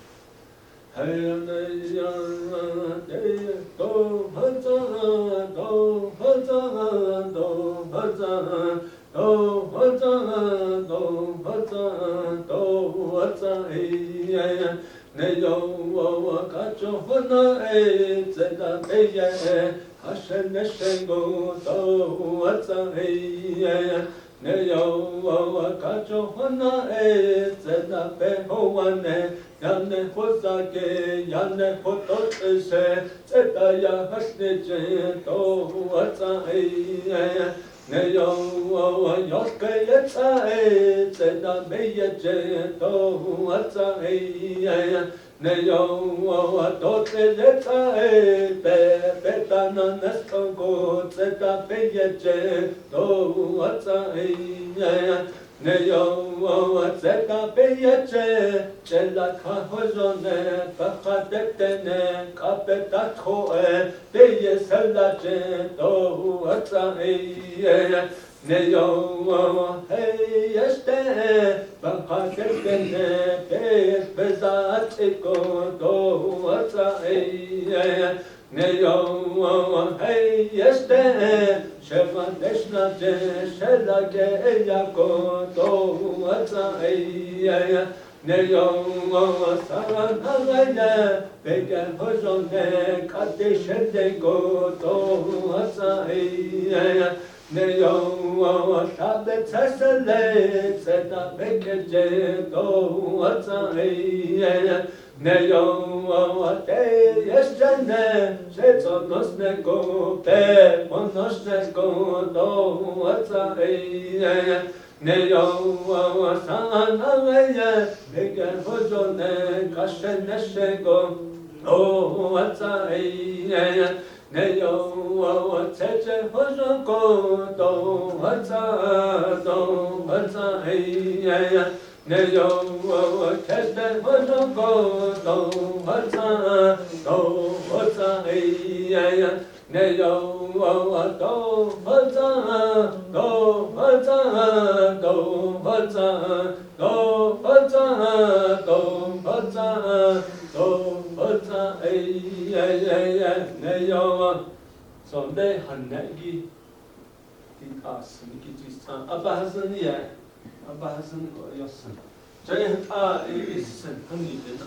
Hashem Neshengo do what's a hey Neyo Kacho Hana Zena Behoane Yane Hosake Yane Hotose Zedaya Hasneje do what's a hey Neyo Yoske Yetsa Zena Meyeje do what's a hey Neyo dote leta betana neskongo zeta beyeje do atsa ne yo zeta beyeche chela kahozone bakadetene kapeta koe beye selaje do atsae ne yo hey este bakadetene beye bezat ko do atsae ne yo hey este Shema Deshna Shela Geyako Do Atsae Neyo Saranaya Begay Hojone Kadeshende Go Do Atsae Neyo Shabet Sesele Seta Bekeje Do Atsae Neyo te yeshene shetzonos nego pe monos nego do atsae Neyo sanaveye begay hojone kashene shego do atsae Neyo teche hojoko do atsae Neyo keste hojoko do atsae Neyo so they hanegi di asniki jisan abahasan ya abahasan yosan jay isan hani den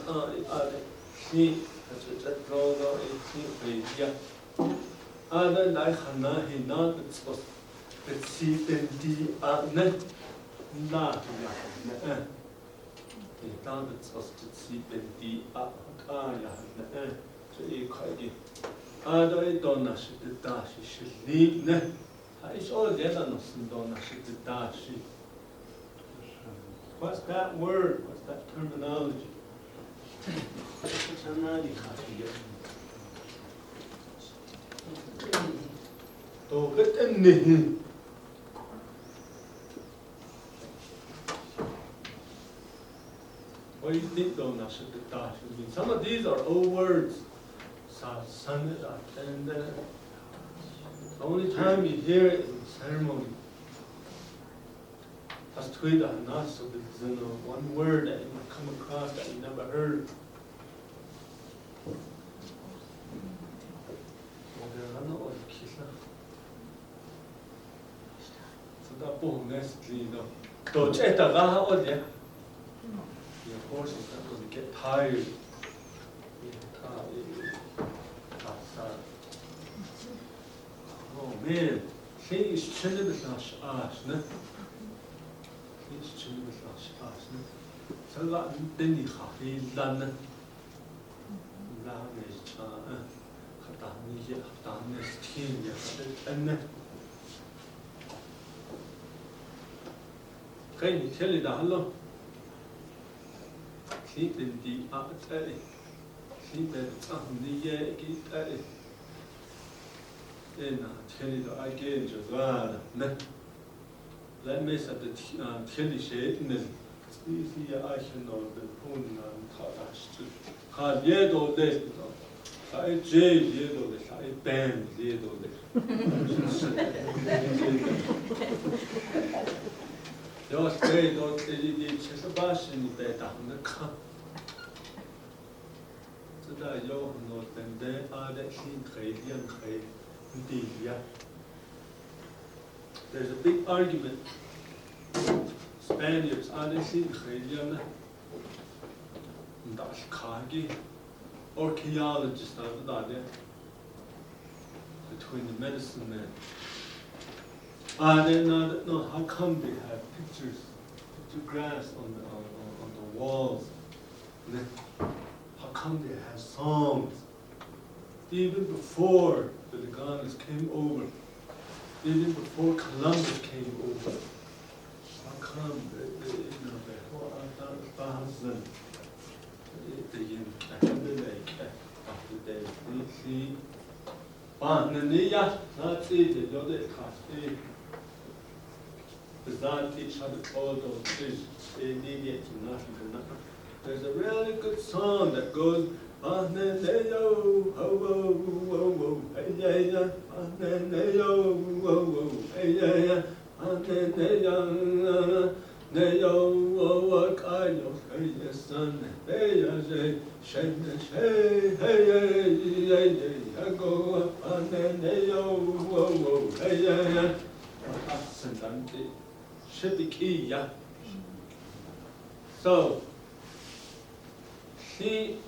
ni no ya ada lai khana hina tsos tsi den di ne na ya ne ta tsos tsi den di ya ne jay khagi ada idona shitashi shili ne is all dela no sindona shitashi. What's that word? What's that terminology? What do you think though, Nashitashi? Some of these are old words. And the only time you hear it is in ceremony. That's Twitter, not so there's one word that you might come across that you never heard. So that boom nestle, though. Your horse is not going to get tired. Oh man, he's chilling with us, ne? He's chilling with us, ne? So that didn't he done it. Is Hatani is king, and can you tell you the hello? Keep in the art. Keep it on the gate. Tell you the again, Javad. Let me set the Tilly shade in the easy. I can know the Pun and Kadash. Had yet all this. I jail yet all this. I banned yet all this. Your state or the Chesabashi bed on the cup. So that you know, then there are the young trade. Indeed, yeah. There's a big argument. Spaniards are they seen Khayana Kagi archaeologists between the medicine men. They not know how come they have pictographs on the walls. How come they have songs? Even before the Laganas came over, even before Columbus came over, how come that each other all those is immediate to nothing. There's a really good song that goes, "Yo, ho, wo, wo, wo, hey, yeah, yeah, yo, wo, wo, hey, yeah, yeah, yo, wo, wo, kayo, hey, yeah, son, hey, yeah, hey, hey, hey, yeah, go, yo, wo, wo, hey, yeah, yeah." Ascendante, shibiki, yeah. So, he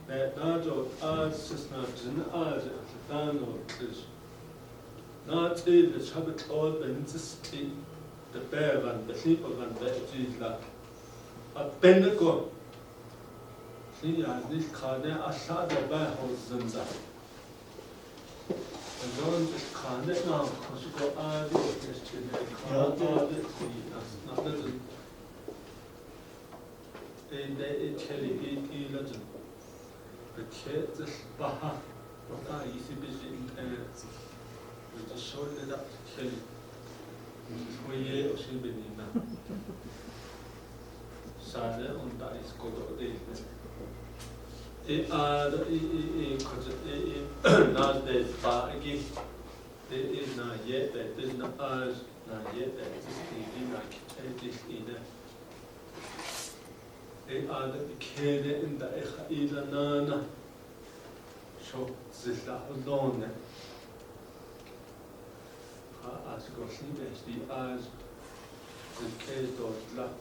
that Najo as is not in as Dano is not in the Shabbat all the insisting the bear and the people and the Jizla. A Benago. He has this Kane Asada Bahozanda. And don't just can't it now, because you go add it, just to make it, not little. They tell you, legend. The kids is Baha, what are easy busy in parents. We just showed it up to kill you. We or she been in now. Sada on that is good or day. Not there's baggy. There is not yet that there's not us, not yet that this thing like this either. They are the kid in the Echa Nana. So this is alone. As go see the eyes, the kid of love.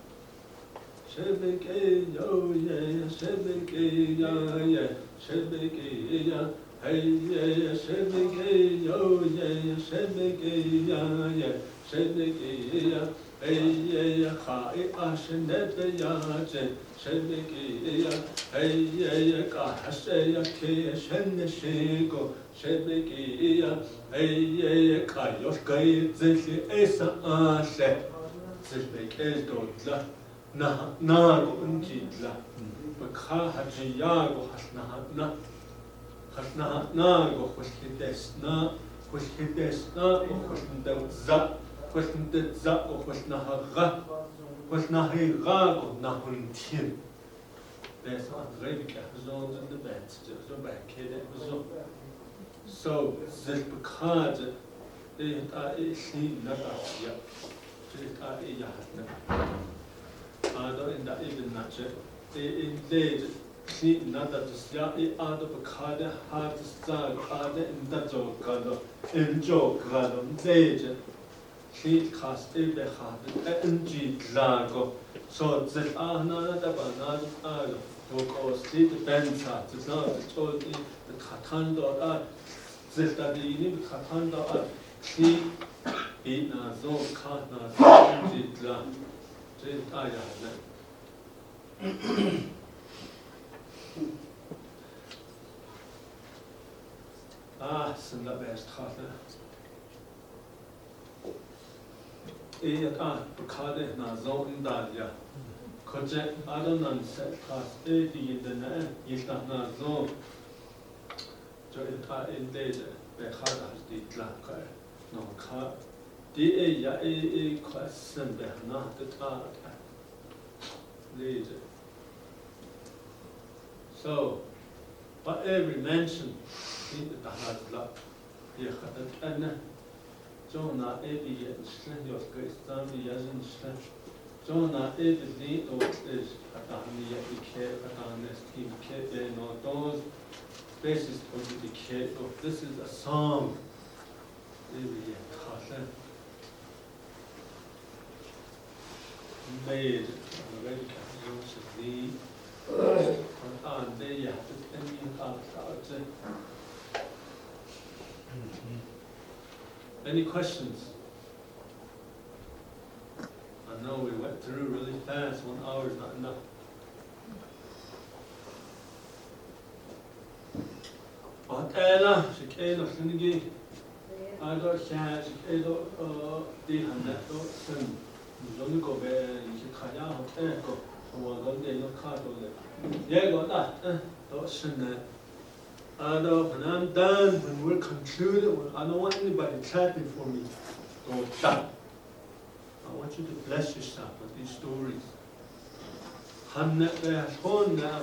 Shebeke yo yeah, shebeke ya yeah, shebeke ya, hey yeah, shebeke yo yeah, shebeke ya yeah, shebeke ya, hey yeah, khai ashnet ya je, shebeke ya, hey yeah, kahashe ya ke shen shego, shebeke ya, hey yeah, kayos kay zeli esa ashe, shebeke dotla. Nago unjidla, Baka Hajiyago Hasnahana, Hasnago, Hushidesna, Hushidesna, Husnda, Husnda, Husnahaga, Husnahigago, Nahuntin. There's not really zones in the beds, just a back here. So, this Bakad, it are seen not us yet. It are a yahna. In the even nature, in late, see not that the Sia out of a card, hard to start, other in that joke, in joke, late, she cast a behad, and G lago. So that are not a banana, to go see the benza, it's not the told the Katando art, this that the unique Katando art, she eat na zo, cat na, G la. Sen la best khata. Bekade na zo indalya. Koje adonan set khas di indana yista na zo. Jo indede bekhada di tlaka. No kha. Di ya question behna ta. So, but every mention in the Hadla, Yahad Jonah Eddie and Slen, your Christian, the Yazan Slen, Jonah Eddie, or is Atani Yaki, Atanes, Team Kate, no, those basis for the kid. This is a song. Made already the and there you have to any questions? I know we went through really fast, 1 hour is not enough. But Ella, she came of Sinigi, I got Shan, she came of the Haneto Sin. Don't go there, you should cut out echo, or one day no car over there. Yeah, got that, don't when I'm done, when we're concluded, I don't want anybody chatting for me. Go chat. want you to bless yourself with these stories. Hanne hon now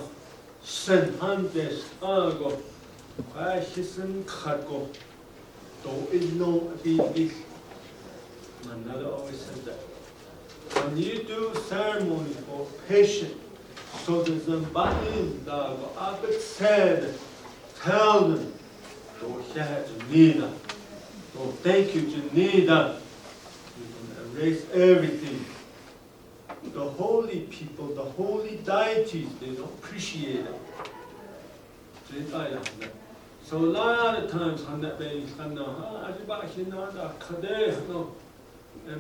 sen handes ago. I hisen kago. Do it no be. My mother always said that. When you do ceremony for patient, so there's a button that Abed said, tell them, oh yeah, Janina. Oh, thank you, Janina. You can erase everything. The holy people, the holy deities, they don't appreciate it. So a lot of times, and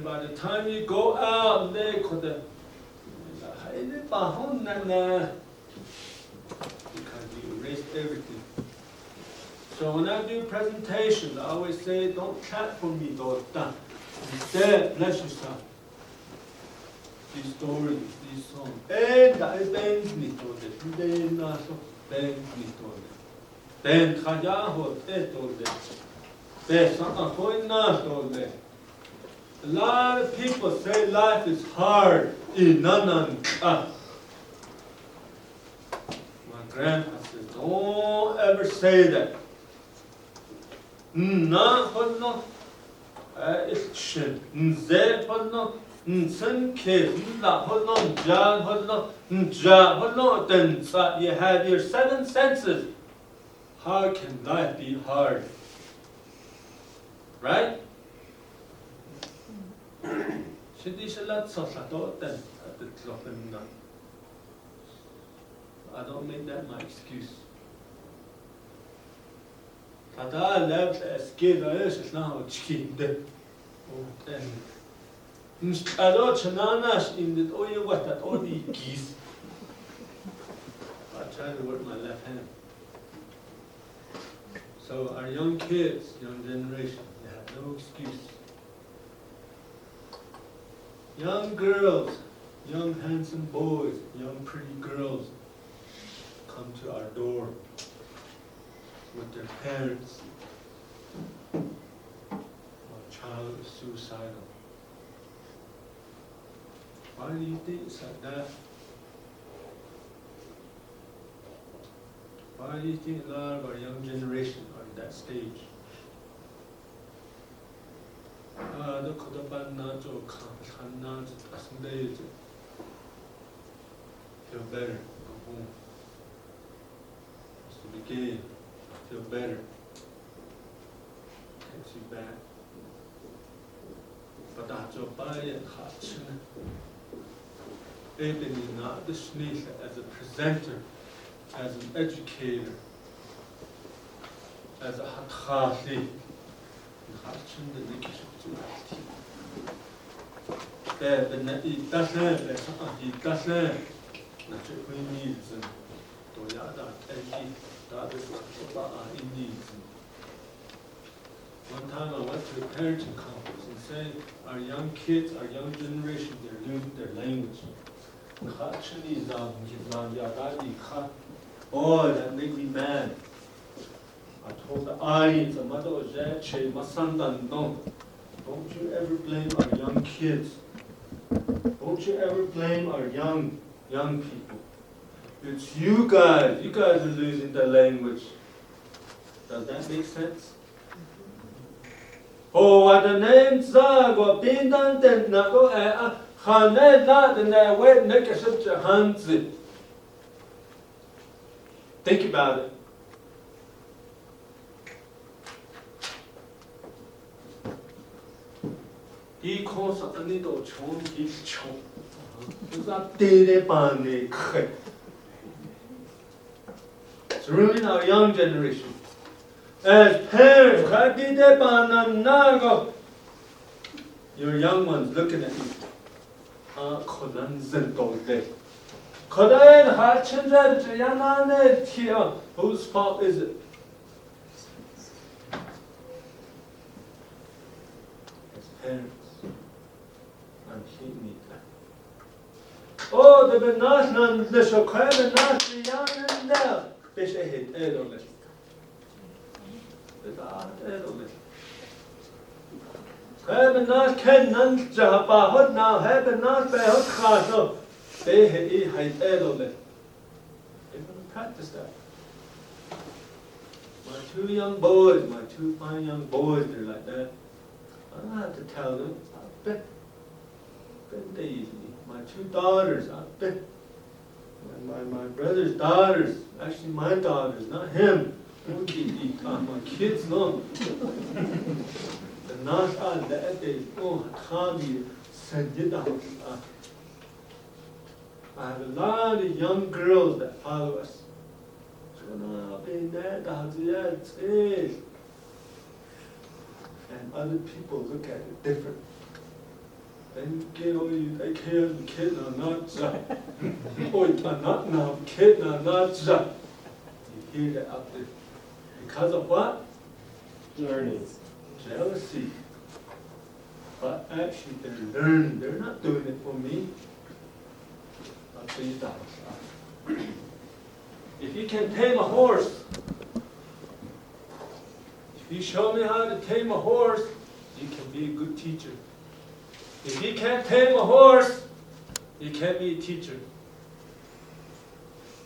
by the time you go out, they could because you erased everything. So when I do presentations, I always say, don't chat for me, daughter. Instead, bless yourself. These stories, these songs. And I bend me to it. Then also bend me to it. Then Kajaho, then a lot of people say life is hard. My grandpa says, don't ever say that. You have your 7 senses. How can life be hard? Right? I don't make that my excuse. I left as kid, I is now a chicken. I don't chananas in the oil what that all the geese. I try to work my left hand. So our young kids, young generation, they have no excuse. Young girls, young handsome boys, young pretty girls come to our door with their parents. Our child is suicidal. Why do you think it's like that? Why do you think a lot of our young generation are in that stage? Feel better, go home. Mr. Begay, feel better. Takes you back. But that's your body and heart. Not the as a presenter, as an educator, as a hatkhathi. One time I went to a parenting conference and said, our young kids, our young generation, they're losing their language. Oh, that made me mad. I told the audience, don't you ever blame our young kids. Don't you ever blame our young people. It's you guys are losing the language. Does that make sense? Oh, what the name zag or been done then not go think about it. It's ruining our young generation. As parents, your young ones looking at you. Whose fault is it? As parents. Oh, the banana, the chocolate, the young now. Fish ahead, edolis. Hebben not ken none japa hot now, hebben not be hot khato. They hate edole. They're going to practice that. My two young boys, my two fine young boys, they're like that. I don't have to tell them. I bet they easily. My two daughters, I bet. My brother's daughters, actually my daughters, not him. My kids, no. The not all that they, oh, Tommy said, I have a lot of young girls that follow us. So now, and other people look at it different. Then get all you, they can't, kid, not oh, not now, kid, not you hear that out there. Because of what? Learning. Jealousy. But actually, they're learning. They're not doing it for me. I'll tell you that. If you can tame a horse, if you show me how to tame a horse, you can be a good teacher. If you can't tame a horse, you can't be a teacher.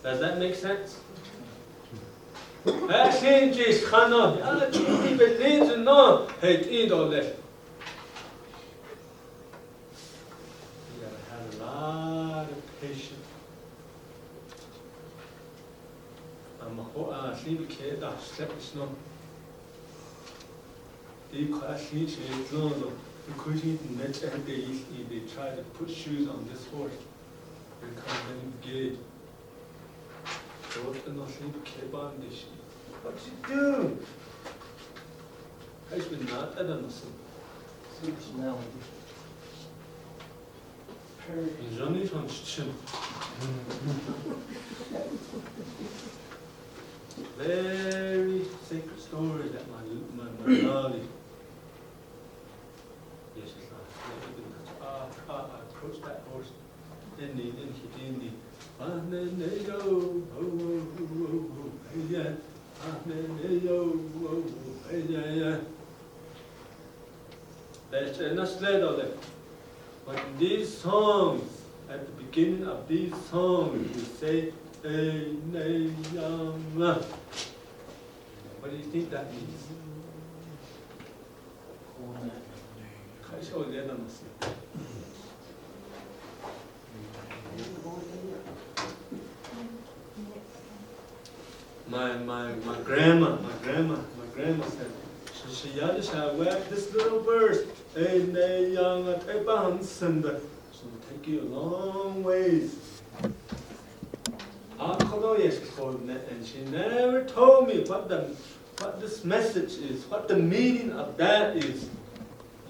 Does that make sense? You gotta have a lot of patience. They try to put shoes on this horse. They come and Begay. What you do? I should not have done this. Johnny from Chin. Very sacred story that my lolly. Yes, it's not. I approached that horse. Then he and then they go, yeah. That's enough sled on it. But in these songs, at the beginning of these songs, you say, what do you think that means? My grandma said, she whack this little verse, and she'll take you a long ways. And she never told me what this message is, what the meaning of that is.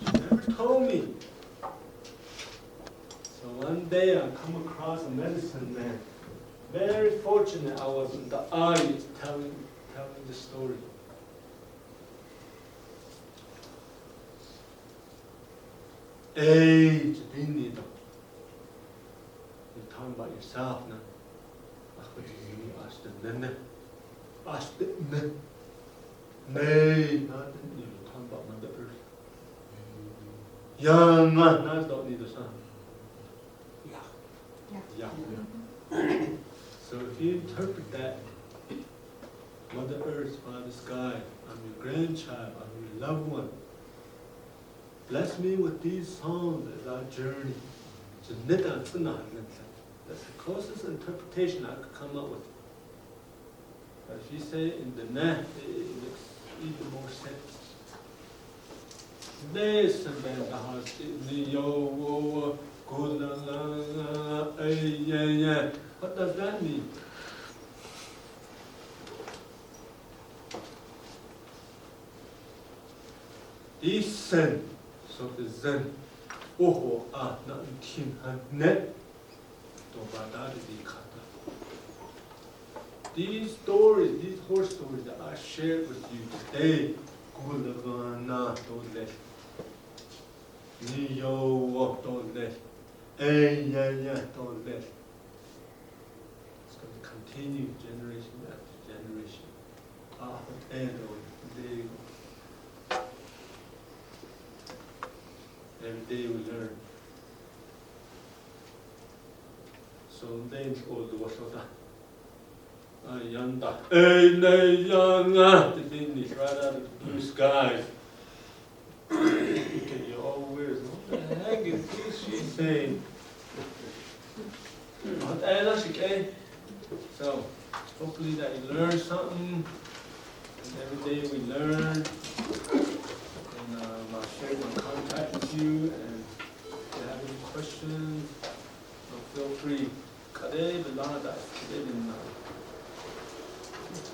She never told me. So one day I come across a medicine man. Very fortunate I was in the audience telling the story. You're talking about yourself now. Nay, nothing. You're talking about Mother Earth. Young, not don't need the sun. Yeah. So if you interpret that, Mother Earth, Father Sky, I'm your grandchild, I'm your loved one. Bless me with these songs as our journey. That's the closest interpretation I could come up with. But if you say it in the Nah, it makes even more sense. There's some bad house. What does that mean? Isen, so the Zen, na tin net, these stories, these horse stories that I shared with you today, it's going to continue generation after generation. There you go. day we learn. So names all the washoda. Yanda. Hey, nay, yanga. The thing is right out of the blue sky. Okay, you all ears. What the heck is this she's saying? That's okay. So, hopefully that you learn something. And every day we learn. And I'll share my contact with you. And if you have any questions, feel free. Kade, the Lana, that's